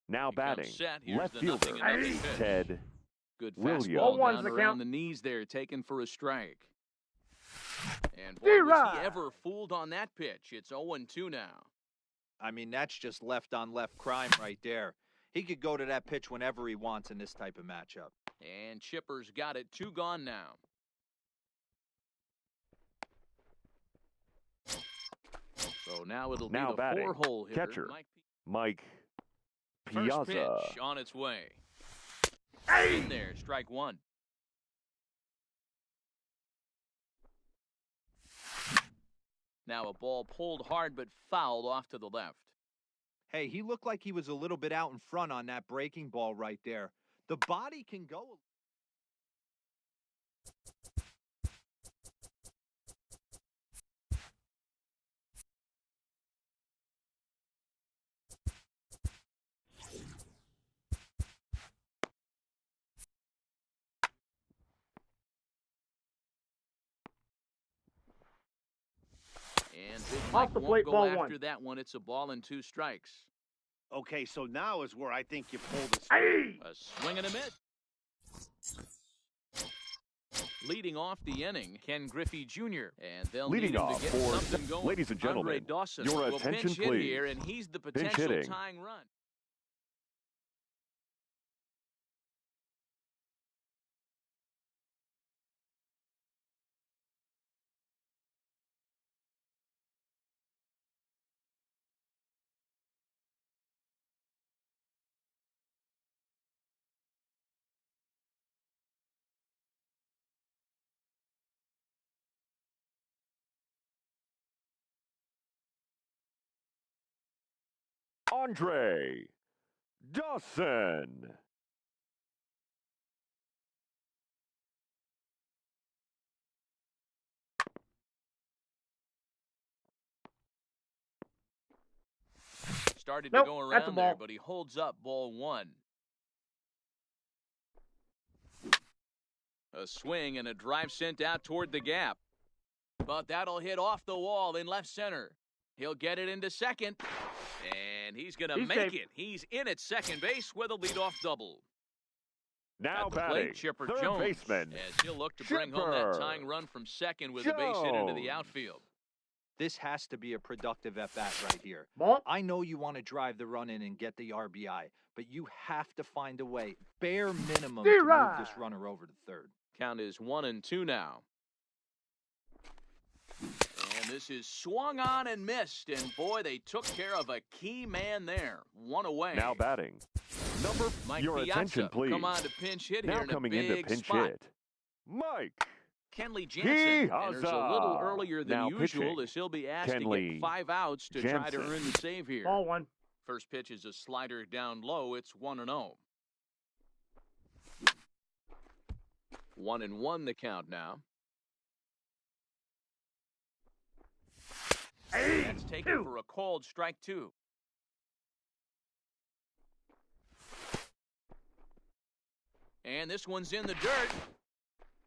Now He comes batting. set. Here's Left the fielder, 0-0 pitch. Ted. Good Williams. fastball 0-1's down the around count. the knees there, taken for a strike. And boy, was Zero. he ever fooled on that pitch. It's 0-2 now. I mean, that's just left-on-left crime right there. He could go to that pitch whenever he wants in this type of matchup. And Chipper's got it. 2 gone now. So now it'll Now be the batting. 4-hole hitter. Catcher. Mike Mike First Piazza. pitch on its way. In there, strike 1. Now a ball pulled hard but fouled off to the left. Hey, he looked like he was a little bit out in front on that breaking ball right there. The body can go. And Big Off Mike the won't plate, go ball after 1. that one. It's a ball and 2 strikes. Okay, so now is where I think you pull the Hey. A swing and a miss. Leading off the inning, Ken Griffey Jr. And they'll Leading need him off to get for, something going. ladies and Andre gentlemen, Dawson your will attention, pinch hit please. here, and he's the Pinch potential hitting. tying run. Andre Dawson. Started Nope, to go that's a around there, ball. but he holds up ball one. A swing and a drive sent out toward the gap. But that'll hit off the wall in left center. He'll get it into second. And he's going to He's make safe. it. He's in at second base with a leadoff double. Now At the batting, plate, Chipper third Jones, baseman. as he'll look to bring home that Chipper tying run from second with a base hit into the Jones. outfield. This has to be a productive at-bat right here. Ball. I know you want to drive the run in and get the RBI, but you have to find a way, bare minimum, to move D-Rod. this runner over to third. Count is 1-2 now. And this is swung on and missed. And boy, they took care of a key man there. One away. Now batting. Number, Mike your Piazza attention, please. come on to pinch hit Now here in a coming in big to pinch spot. hit, Mike. Kenley Jansen enters a little Piazza. earlier than Now usual pitching, as he'll be asked to Kenley get 5 outs to try to Jansen. earn the save here. Ball one. First pitch is a slider down low. It's 1-0. 1-1 the count now. That's taken for a called strike 2. And this one's in the dirt,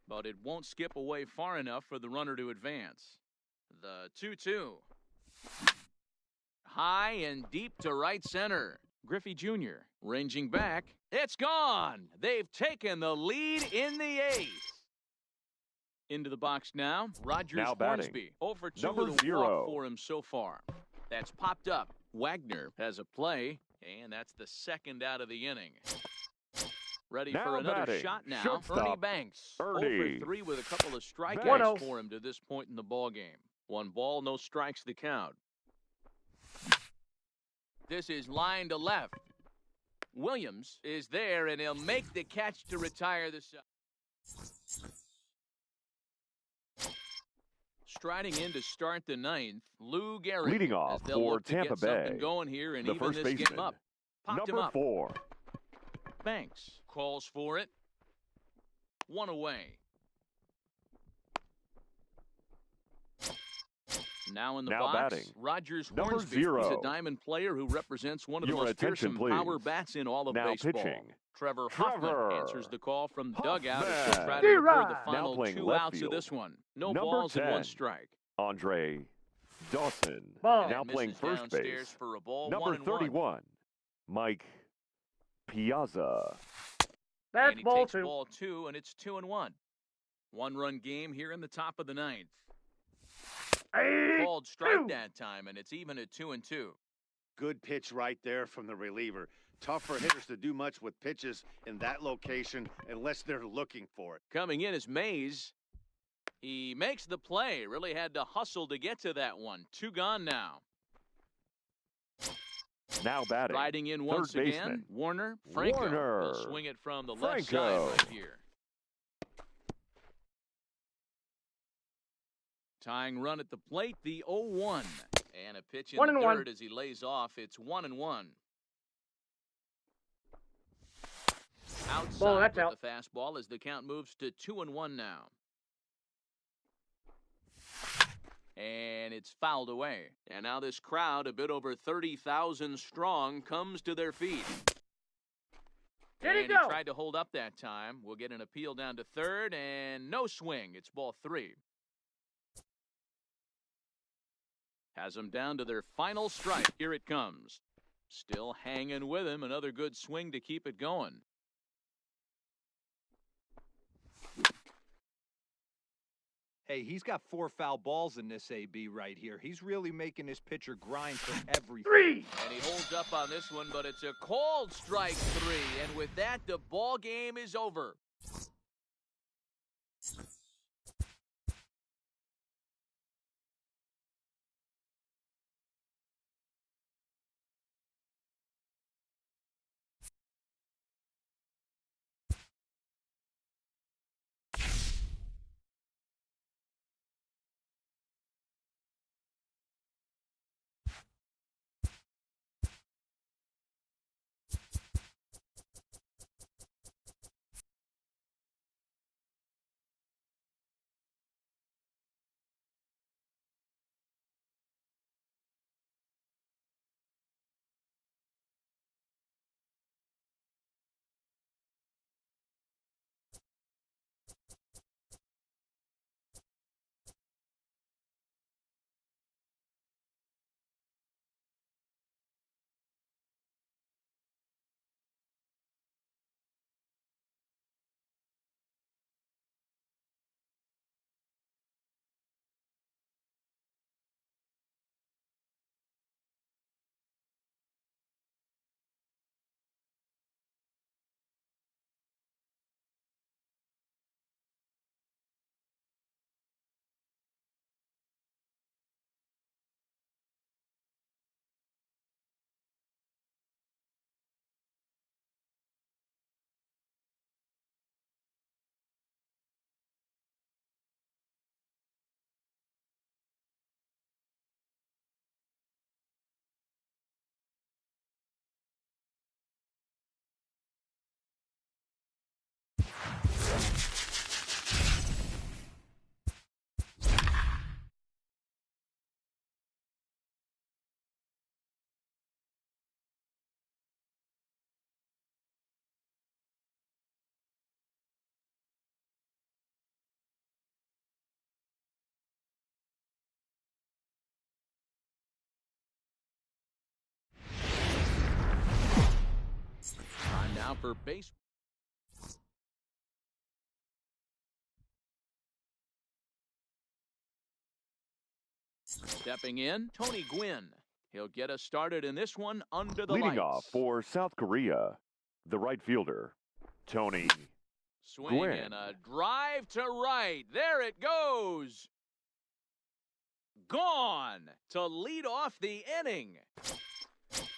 but it won't skip away far enough for the runner to advance. The 2-2. High and deep to right center. Griffey Jr. ranging back. It's gone. They've taken the lead in the 8th. Into the box now. Rogers Now batting. Hornsby. 0 for 2 Number with a 0. walk for him so far. That's popped up. Wagner has a play, and that's the second out of the inning. Ready Now for another batting, shot now. shortstop, Ernie Banks. 0 Ernie for 3 with a couple of strikeouts Banks. for him to this point in the ball game. 1 ball, no strikes the count. This is line to left. Williams is there, and he'll make the catch to retire the side. Striding in to start the 9th, Lou Gehrig. Leading as off they'll for look to Tampa get something Bay, going here and the even first this game baseman, up. Popped him number up. 4. Banks calls for it. 1 away. Now in the Now box, batting, Rogers number Hornsby. 0. He's a diamond player who represents one of the Your most attention, fearsome please. power bats in all of Now baseball. pitching, Trevor Trevor Hoffman answers the call from the dugout as Hoffman. he'll try to record the D-Rod. final Now playing 2 left outs of field, this one. No number balls and 1 10. strike. Andre Dawson. Ball. Now And playing misses first downstairs base. for a ball. Number 1-1. 31, Mike Piazza. That's And he ball takes 2. ball 2, and it's 2-1. 1-run game here in the top of the 9th. Called strike that time, and it's even at 2-2. Good pitch right there from the reliever. Tough for hitters to do much with pitches in that location unless they're looking for it. Coming in is Mays. He makes the play. Really had to hustle to get to that one. 2 gone now. Now batting, Riding in third once again, baseman, Warner Franco. Warner. Will swing it from the left Franco. side right here. Tying run at the plate, the 0-1. And a pitch in the 1-1. third as he lays off. It's 1-1. Outside Ball, that's with out. the fastball as the count moves to 2-1 now. And it's fouled away. And now this crowd, a bit over 30,000 strong, comes to their feet. Did he And go? tried to hold up that time. We'll get an appeal down to third, and no swing. It's ball 3. Has them down to their final strike. Here it comes. Still hanging with him. Another good swing to keep it going. Hey, he's got 4 foul balls in this AB right here. He's really making his pitcher grind for everything. 3. And he holds up on this one, but it's a called strike 3. And with that, the ball game is over. for base. Stepping in, Tony Gwynn. He'll get us started in this one under the Leading lights. off for South Korea, the right fielder, Tony Swing Gwynn. and a drive to right. There it goes. Gone to lead off the inning.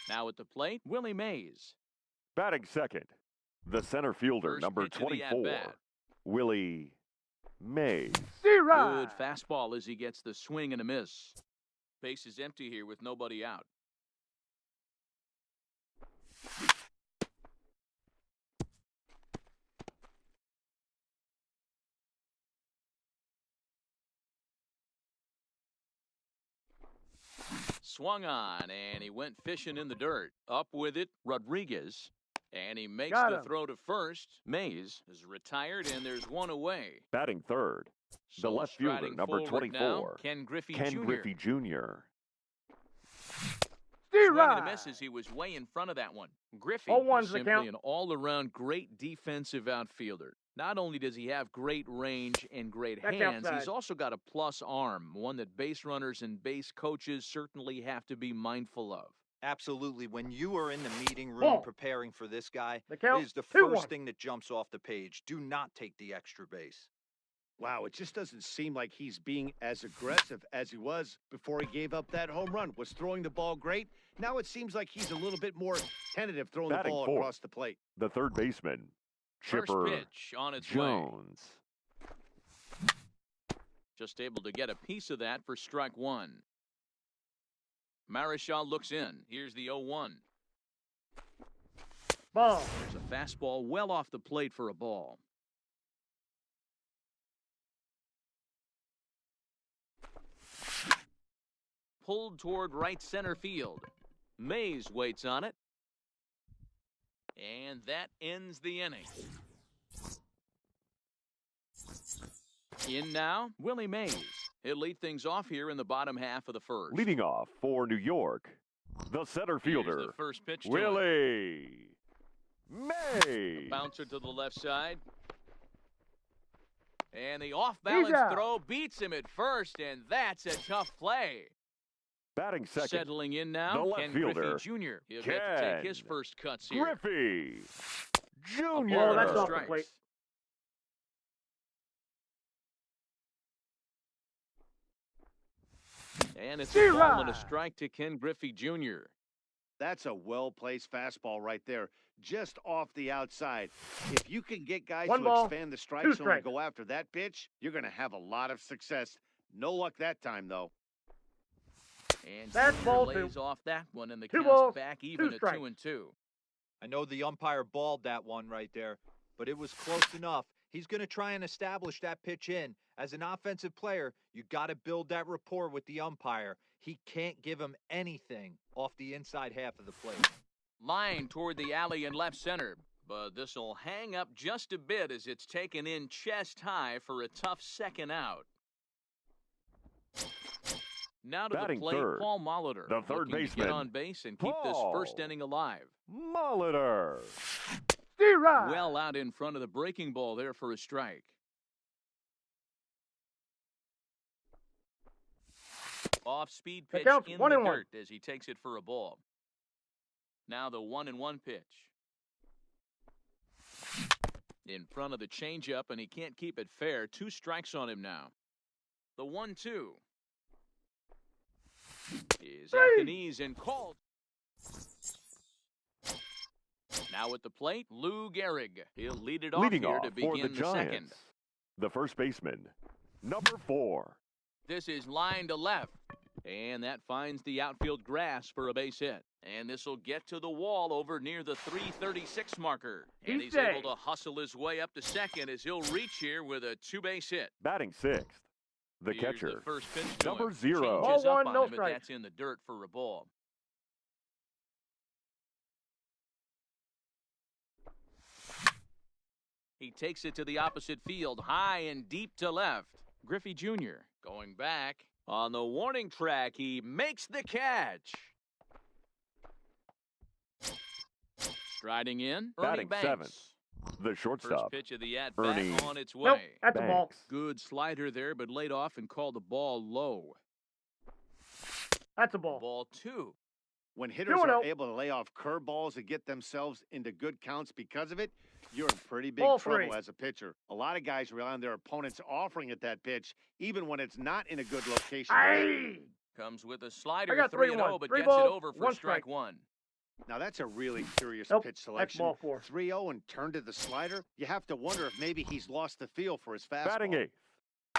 Now at the plate, Willie Mays. Batting second, the center fielder, First number pitch of the 24, at-bat. Willie Mays. Good fastball as he gets the swing and a miss. Base is empty here with nobody out. Swung on, and he went fishing in the dirt. Up with it, Rodriguez. And he makes Got the him. throw to first. Mays is retired, and there's one away. Batting third, the So left fielder, striding number forward 24, now, Ken Griffey Ken Jr. Griffey Jr. Swing and a miss as he was way in front of that one. Griffey is 0-1's the simply count. an all-around great defensive outfielder. Not only does he have great range and great That's hands, outside. he's also got a plus arm, one that base runners and base coaches certainly have to be mindful of. Absolutely. When you are in the meeting room Ball. preparing for this guy, The it count, is the 2-1. first thing that jumps off the page. Do not take the extra base. Wow, it just doesn't seem like he's being as aggressive as he was before he gave up that home run. Was throwing the ball great. Now it seems like he's a little bit more tentative throwing Batting the ball fourth. across the plate. The third baseman, First Chipper pitch on its way. Jones. Just able to get a piece of that for strike one. Marichal looks in. Here's the 0-1. Ball. There's a fastball well off the plate for a ball. Pulled toward right center field. Mays waits on it. And that ends the inning. In now, Willie Mays. He'll lead things off here in the bottom half of the first. Leading off for New York, the center Here's fielder, the first pitch to him. Willie Mays. Bouncer to the left side. And the off-balance out. throw beats him at first, and that's a tough play. Batting second, Settling in now, the left Ken fielder, Griffey Jr. He'll get to take his Ken first cuts here. Griffey A Jr. ball Oh, that's and off the strikes. plate. And it's a ball and a Zero. strike to Ken Griffey Jr. That's a well-placed fastball right there, just off the outside. If you can get guys One to ball, expand the strike 2 zone and strikes. go after that pitch, you're going to have a lot of success. No luck that time, though. And That's Jr. ball lays two. off that one, and the 2 count's balls, back even 2 at strikes. 2-2. I know the umpire balled that one right there, but it was close enough. He's going to try and establish that pitch in. As an offensive player, you got to build that rapport with the umpire. He can't give him anything off the inside half of the plate. Line toward the alley in left center, but this will hang up just a bit as it's taken in chest high for a tough second out. Now to Batting the plate, third, Paul Molitor. the third looking to baseman, get on base and keep this first Paul inning alive. Molitor. Zero. Well out in front of the breaking ball there for a strike. Off-speed The pitch count's in 1-1. the dirt as he takes it for a ball. Now the 1-1 pitch. In front of the changeup, and he can't keep it fair. 2 strikes on him now. The 1-2 is at the knees and called. Now at the plate, Lou Gehrig. He'll lead it off Leading here off to for begin the the second. Giants, the first baseman, number 4, This is line to left, and that finds the outfield grass for a base hit. And this will get to the wall over near the 336 marker. And he's Easy. able to hustle his way up to second as he'll reach here with a 2-base hit. batting sixth, the Here's catcher, the first pitch to number him. 0. Changes Ball up one, on no him, but strikes. that's in the dirt for a ball. He takes it to the opposite field, high and deep to left. Griffey Jr. going back. On the warning track, he makes the catch. Riding in, Ernie Batting Banks. seventh, the First shortstop. pitch of the at-bat Ernie. on its way. Nope, that's a ball. Banks. Good slider there, but laid off and called the ball low. That's a ball. Ball 2. When hitters 2-0. are able to lay off curveballs and get themselves into good counts because of it, you're in pretty big Ball trouble 3. as a pitcher. A lot of guys rely on their opponents offering at that pitch, even when it's not in a good location. Aye. Comes with a slider, I got 3-0, 3-1. but Three gets balls, it over for one strike strike. 1. Now, that's a really curious Nope, pitch that's selection. ball 4. 3-0 and turn to the slider. You have to wonder if maybe he's lost the feel for his fastball. Batting eighth,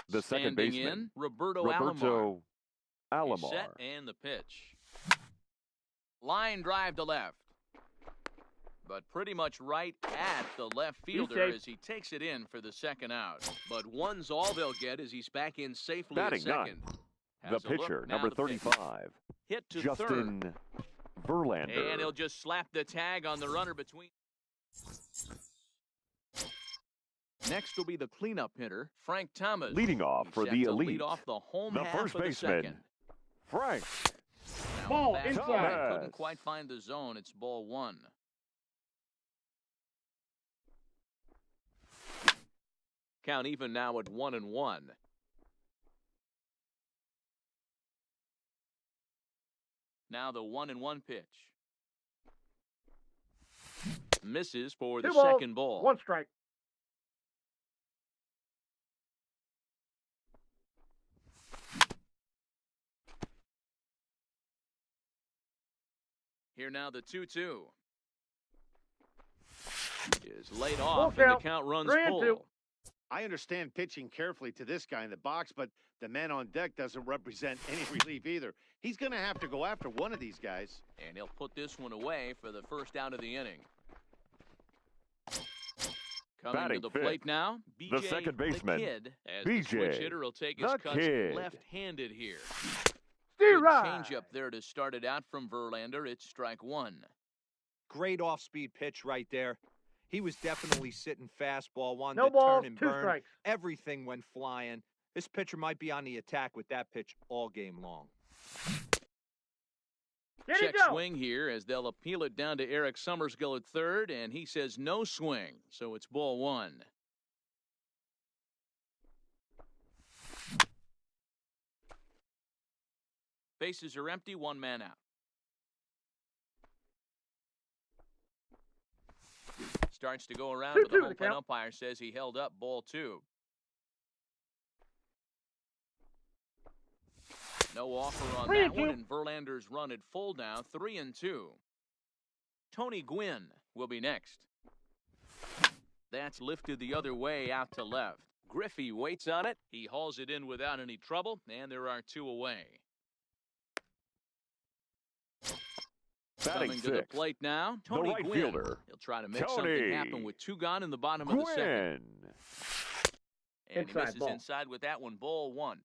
the second Standing baseman. in, Roberto Alomar. Roberto He's Alomar. set and the pitch. Line drive to left. But pretty much right at the left fielder safe. as he takes it in for the second out. But one's all they'll get as he's back in safely Batting at second. The Has a look, pitcher, now number the pitch. 35, Hit to Justin third. Verlander. And he'll just slap the tag on the runner between. Next will be the cleanup hitter, Frank Thomas. Leading off He's for set the to elite, lead off the home the half first of the baseman, second. Frank Now Ball back inside. couldn't Thomas. quite find the zone. It's ball 1. Count even now at 1-1. Now the 1-1 pitch. Misses for the 2 balls, second ball. 1 strike. Here now the 2-2. Is laid off Full and the count. count runs 3-2. full. I understand pitching carefully to this guy in the box, but the man on deck doesn't represent any relief either. He's going to have to go after one of these guys. And he'll put this one away for the first out of the inning. Coming Batting to the fifth, plate now, BJ second baseman, the Kid, as the BJ switch hitter will take his the cuts Kid. left-handed here. Steve Good Rye. change up there to start it out from Verlander. It's strike 1. Great off-speed pitch right there. He was definitely sitting fastball, wanted No to balls, turn and 2 burn. strikes. Everything went flying. This pitcher might be on the attack with that pitch all game long. Did Check he go? swing here as they'll appeal it down to Eric Summersgill at third, and he says no swing, so it's ball 1. Bases are empty, 1 man out. Starts to go around, 2-2 but the home the plate count. umpire says he held up ball 2. No offer on that 3-2. one, and Verlander's run at full now, 3-2. Tony Gwynn will be next. That's lifted the other way out to left. Griffey waits on it. He hauls it in without any trouble, and there are 2 away. Batting Coming to the sixth, plate now, the Tony right Gwynn. fielder, He'll try to make something Tony happen with 2 gone in the bottom of the second. Gwynn. And he Inside misses ball. inside with that one, ball 1.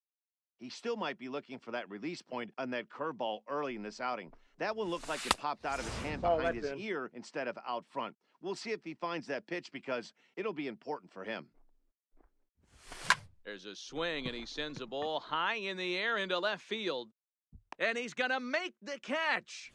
He still might be looking for that release point on that curveball early in this outing. That one looked like it popped out of his hand Oh, behind that's his in. ear instead of out front. We'll see if he finds that pitch because it'll be important for him. There's a swing, and he sends a ball high in the air into left field. And he's going to make the catch.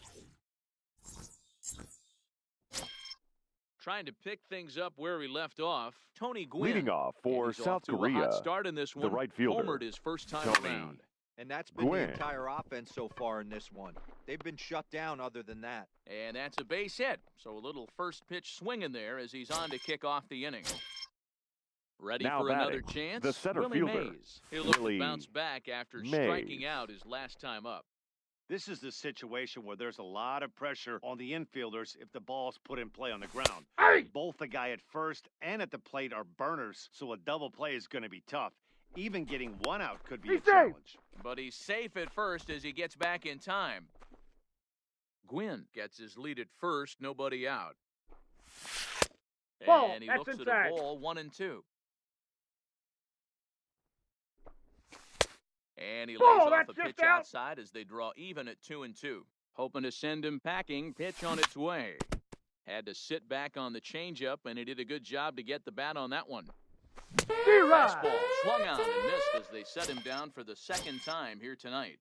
Trying to pick things up where he left off, Tony Gwynn. Leading off for And he's South off to a Korea, hot start in this one. the right fielder, Homered his first time Tony around. And that's been Gwynn. the entire offense so far in this one. They've been shut down other than that. And that's a base hit. So a little first pitch swinging there as he's on to kick off the inning. Ready Now for another batting, chance? the center Willie fielder, Mays. He'll look Willie to bounce back after Mays. striking out his last time up. This is the situation where there's a lot of pressure on the infielders if the ball's put in play on the ground. Hey! Both the guy at first and at the plate are burners, so a double play is going to be tough. Even getting 1 out could be He's a safe. challenge. But he's safe at first as he gets back in time. Gwynn gets his lead at first, nobody out. Ball, And he that's looks inside. at a ball, 1-2. And he lays Ball, off that's a pitch just out. outside as they draw even at 2-2. Hoping to send him packing, pitch on its way. Had to sit back on the changeup, and he did a good job to get the bat on that one. Fastball Fastball swung on and missed as they set him down for the second time here tonight.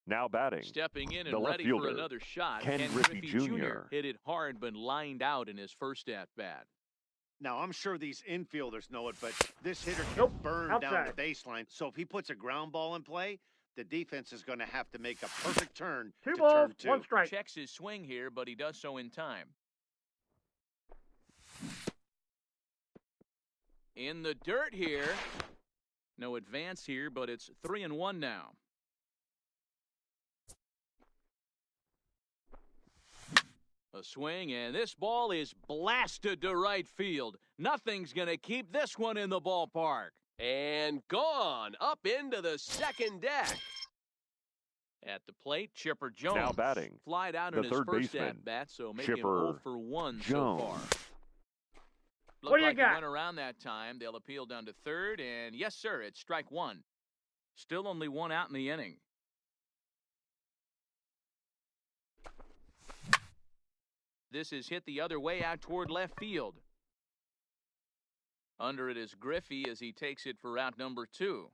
Now batting. Stepping in the and left ready for fielder, another shot. Ken Griffey Griffey Jr. Jr. hit it hard but lined out in his first at-bat. Now, I'm sure these infielders know it, but this hitter can burn down outside. the baseline. So if he puts a ground ball in play, the defense is going to have to make a perfect turn Two to balls, turn two. 1 strike. Checks his swing here, but he does so in time. In the dirt here. No advance here, but it's 3-1 now. A swing, and this ball is blasted to right field. Nothing's going to keep this one in the ballpark. And gone up into the second deck. At the plate, Chipper Jones. Now batting, Flied out the in his third first baseman, at-bat, so make him Chipper 0 for 1 so Jones. far. What Looked do you like got? He went around that time. They'll appeal down to third, and yes, sir, it's strike one. Still only one out in the inning. This is hit the other way out toward left field. Under it is Griffey as he takes it for out number 2.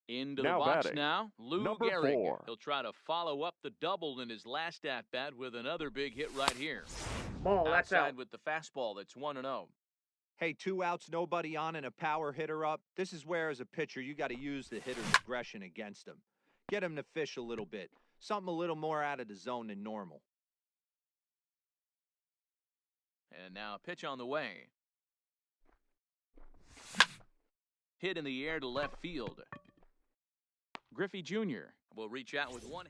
Into the Now box batting, now, Lou number Gehrig. 4. He'll try to follow up the double in his last at-bat with another big hit right here. Ball, that's Outside out. with the fastball that's 1-0. Hey, 2 outs, nobody on, and a power hitter up. This is where, as a pitcher, you got to use the hitter's aggression against him. Get him to fish a little bit. Something a little more out of the zone than normal. And now a pitch on the way. Hit in the air to left field. Griffey Jr. will reach out with one.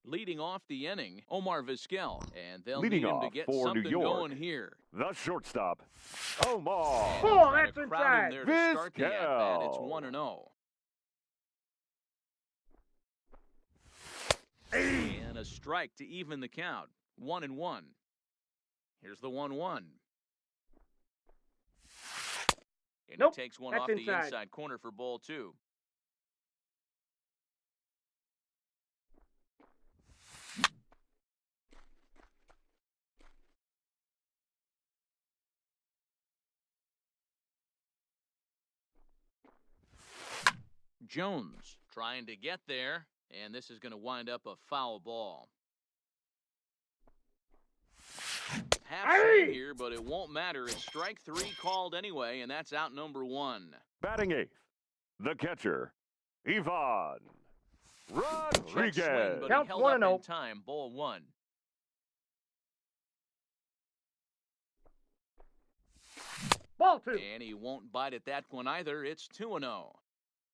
Leading off the inning, Omar Vizquel, and they'll Leading need him to off get for New something York. going here. The shortstop, Omar. And Ball, trying that's to crowd him inside. there to start the at-bat. It's Vizquel. 1-0. And a strike to even the count. 1-1. Here's the 1-1. And Nope, he takes one that's off the inside. inside corner for ball 2. Jones trying to get there, and this is going to wind up a foul ball. Half swing here, but it won't matter. It's strike 3 called anyway, and that's out number 1. Batting 8th, the catcher, Ivan Check swing, Rodriguez. but he Counts held 1-0. up in time. Ball 1. Ball 2. And he won't bite at that one either. It's 2-0.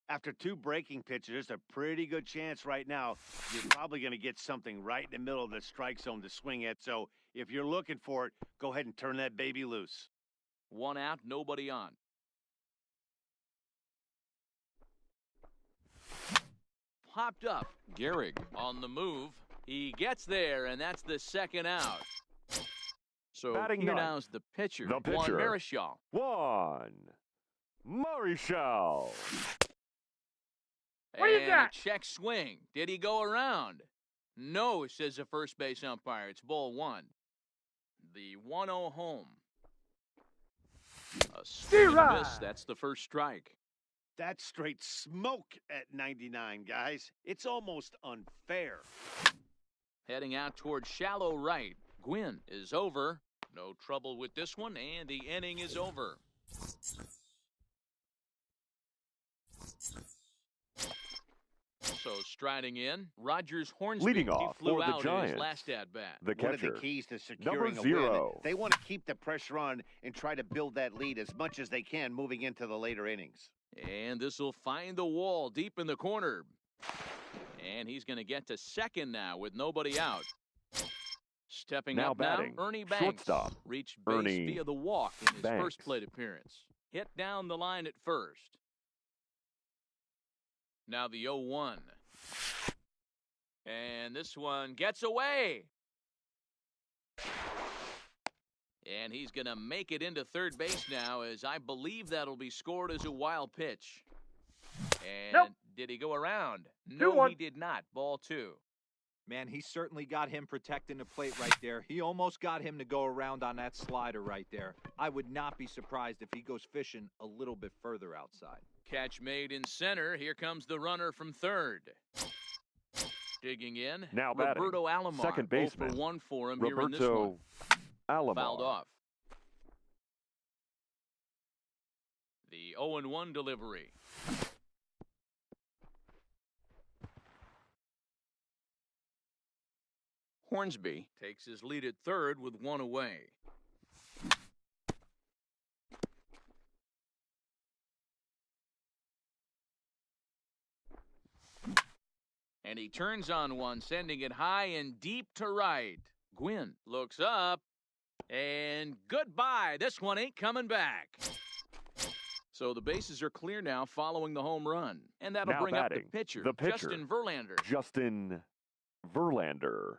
After 2 breaking pitches, there's a pretty good chance right now you're probably going to get something right in the middle of the strike zone to swing at. So if you're looking for it, go ahead and turn that baby loose. 1 out, nobody on. Popped up. Gehrig on the move. He gets there, and that's the 2nd out. So Batting here 9th, now's the pitcher, the Juan pitcher. Marichal. Juan Marichal. What do you And got? a check swing. Did he go around? No, says the first base umpire. It's ball 1. The 1-0 home. A swing and a miss. Zero. That's the first strike. That's straight smoke at 99, guys. It's almost unfair. Heading out towards shallow right. Gwynn is over. No trouble with this one, and the inning is over. So striding in, Rogers Hornsby. Leading He off flew for the out in his Giants. last at-bat. The One of catcher, the keys to number securing a 0. win, they want to keep the pressure on and try to build that lead as much as they can moving into the later innings. And this will find the wall deep in the corner. And he's going to get to second now with nobody out. Stepping Now up batting, now, Ernie Banks. shortstop, Reached base Ernie via the walk in his Banks. first plate appearance. Hit down the line at first. Now the 0-1. And this one gets away. And he's going to make it into third base now, as I believe that'll be scored as a wild pitch. And Nope. did he go around? No, 2-1. he did not. Ball 2. Man, he certainly got him protecting the plate right there. He almost got him to go around on that slider right there. I would not be surprised if he goes fishing a little bit further outside. Catch made in center. Here comes the runner from third. Digging in, Now batting, Roberto Alomar. second baseman, 0 for 1 for him here in this one. Roberto Alomar. Fouled off. The 0-1 delivery. Hornsby takes his lead at third with one away. And he turns on one, sending it high and deep to right. Gwynn looks up, and goodbye. This one ain't coming back. So the bases are clear now following the home run. And that'll Now bring batting, up the pitcher, pitcher, Justin Verlander. Justin Verlander.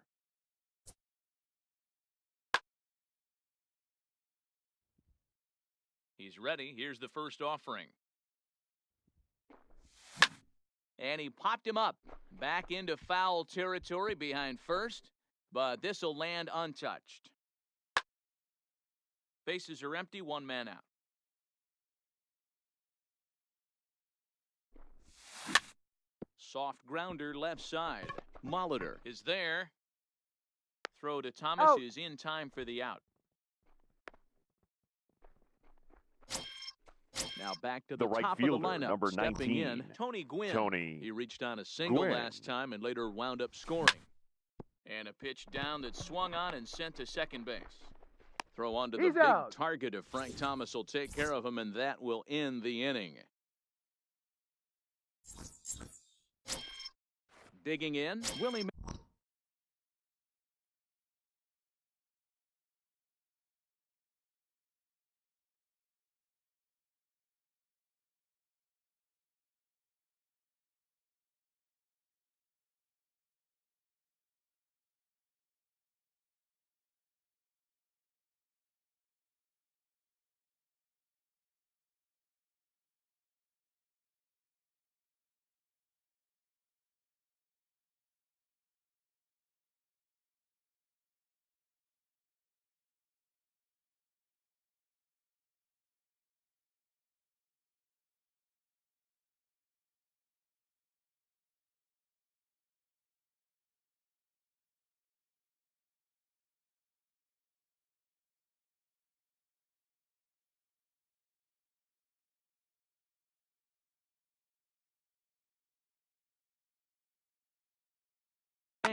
He's ready. Here's the first offering. And he popped him up back into foul territory behind first, but this will land untouched. Bases are empty, one man out. Soft grounder left side. Molitor is there. Throw to Thomas is in time for the out. Now back to the right top fielder, of the lineup. number Stepping 19. in, Tony Gwynn. Tony He reached on a single Gwynn. last time and later wound up scoring. And a pitch down that swung on and sent to second base. Throw onto the He's big out. target of Frank Thomas will take care of him, and that will end the inning. Digging in, Willie.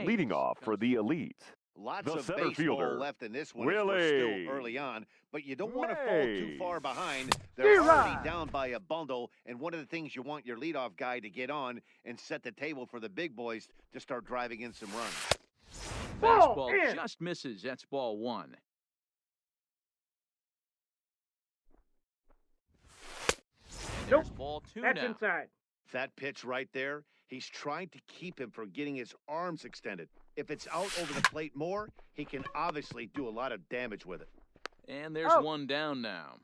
Leading off for the Elite, Lots the of center baseball fielder, left in this one. We're Willie still early on, but you don't want to fall too Mays. far behind. They're already D-Rod. down by a bundle, and one of the things you want your leadoff guy to get on and set the table for the big boys to start driving in some runs. Ball Fastball in. just misses. That's ball one. And there's Nope. ball two That's now. inside. That pitch right there, he's trying to keep him from getting his arms extended. If it's out over the plate more, he can obviously do a lot of damage with it. And there's Oh. one down now.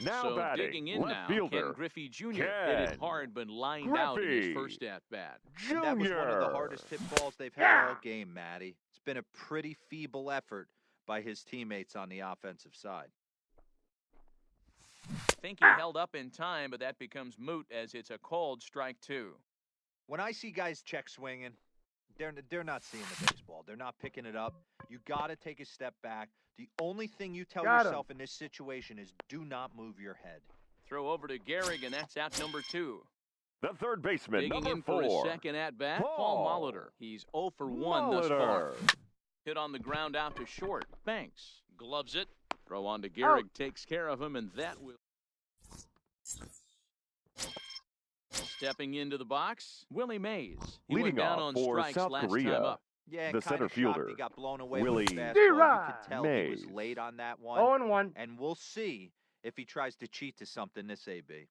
now So batting, digging in left now, fielder, Ken Griffey Jr. hit it Ken hard but lined out in Griffey his first at-bat. Jr. And that was one of the hardest hit balls they've had Yeah. all game, Matty. It's been a pretty feeble effort by his teammates on the offensive side. Think he held up in time, but that becomes moot as it's a called strike two. When I see guys check swinging, they're not seeing the baseball. They're not picking it up. You got to take a step back. The only thing you tell Got 'em. yourself in this situation is do not move your head. Throw over to Gehrig, and that's out number two. The third baseman, Digging number in for his 4. second at-bat, Paul Paul Molitor. He's 0 for 1 thus far. Molitor. Hit on the ground out to short. Banks gloves it. Throw on to Gehrig, takes care of him, and that will. Stepping into the box, Willie Mays. He Leading went down off on for strikes South last Korea. time up. Yeah, The kinda center shocked fielder, he got blown away Willie with the fastball. D-Rod. You could tell he was Mays. late on that one. 0-1. And we'll see if he tries to cheat to something this AB.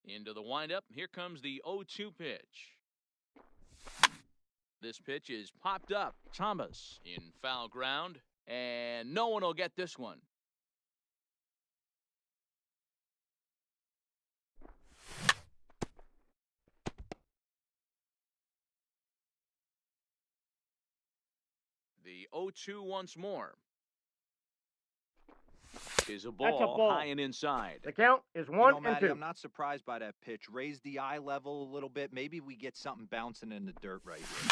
Into the windup. Here comes the 0-2 pitch. This pitch is popped up. Thomas in foul ground. And no one will get this one. The 0-2 once more. Is a That's a ball ball. high and inside. The count is You 1 know, and Matty, 2. I'm not surprised by that pitch. Raise the eye level a little bit. Maybe we get something bouncing in the dirt right here.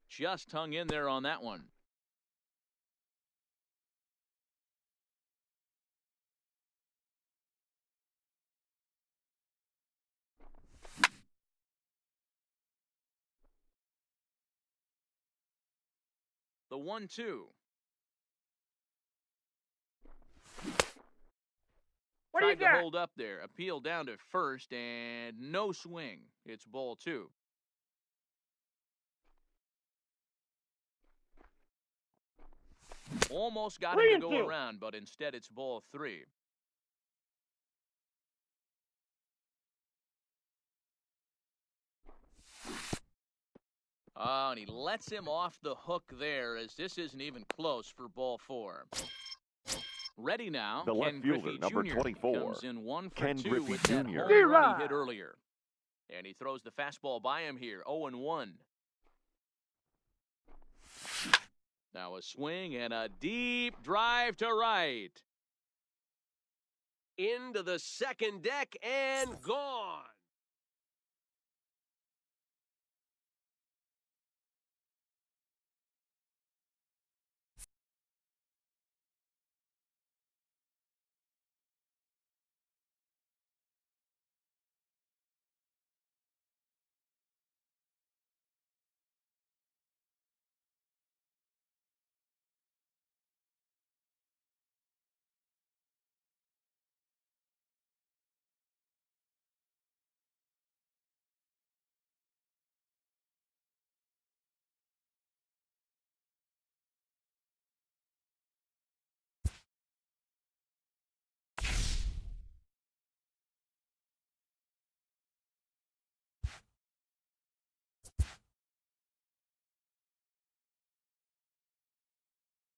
Just hung in there on that one. The 1-2. What do you Tried to got? hold up there. Appeal down to first and no swing. It's ball 2. Almost got him 3 to and go 2. around, but instead it's ball 3. Oh, and he lets him off the hook there as this isn't even close for ball 4. Ready now, The left Ken fielder, Griffey number Jr. 24, comes in 1 for Ken 2 Griffey with that Jr. home run he D-Rod. hit earlier. And he throws the fastball by him here, 0-1. Now a swing and a deep drive to right. Into the second deck and gone.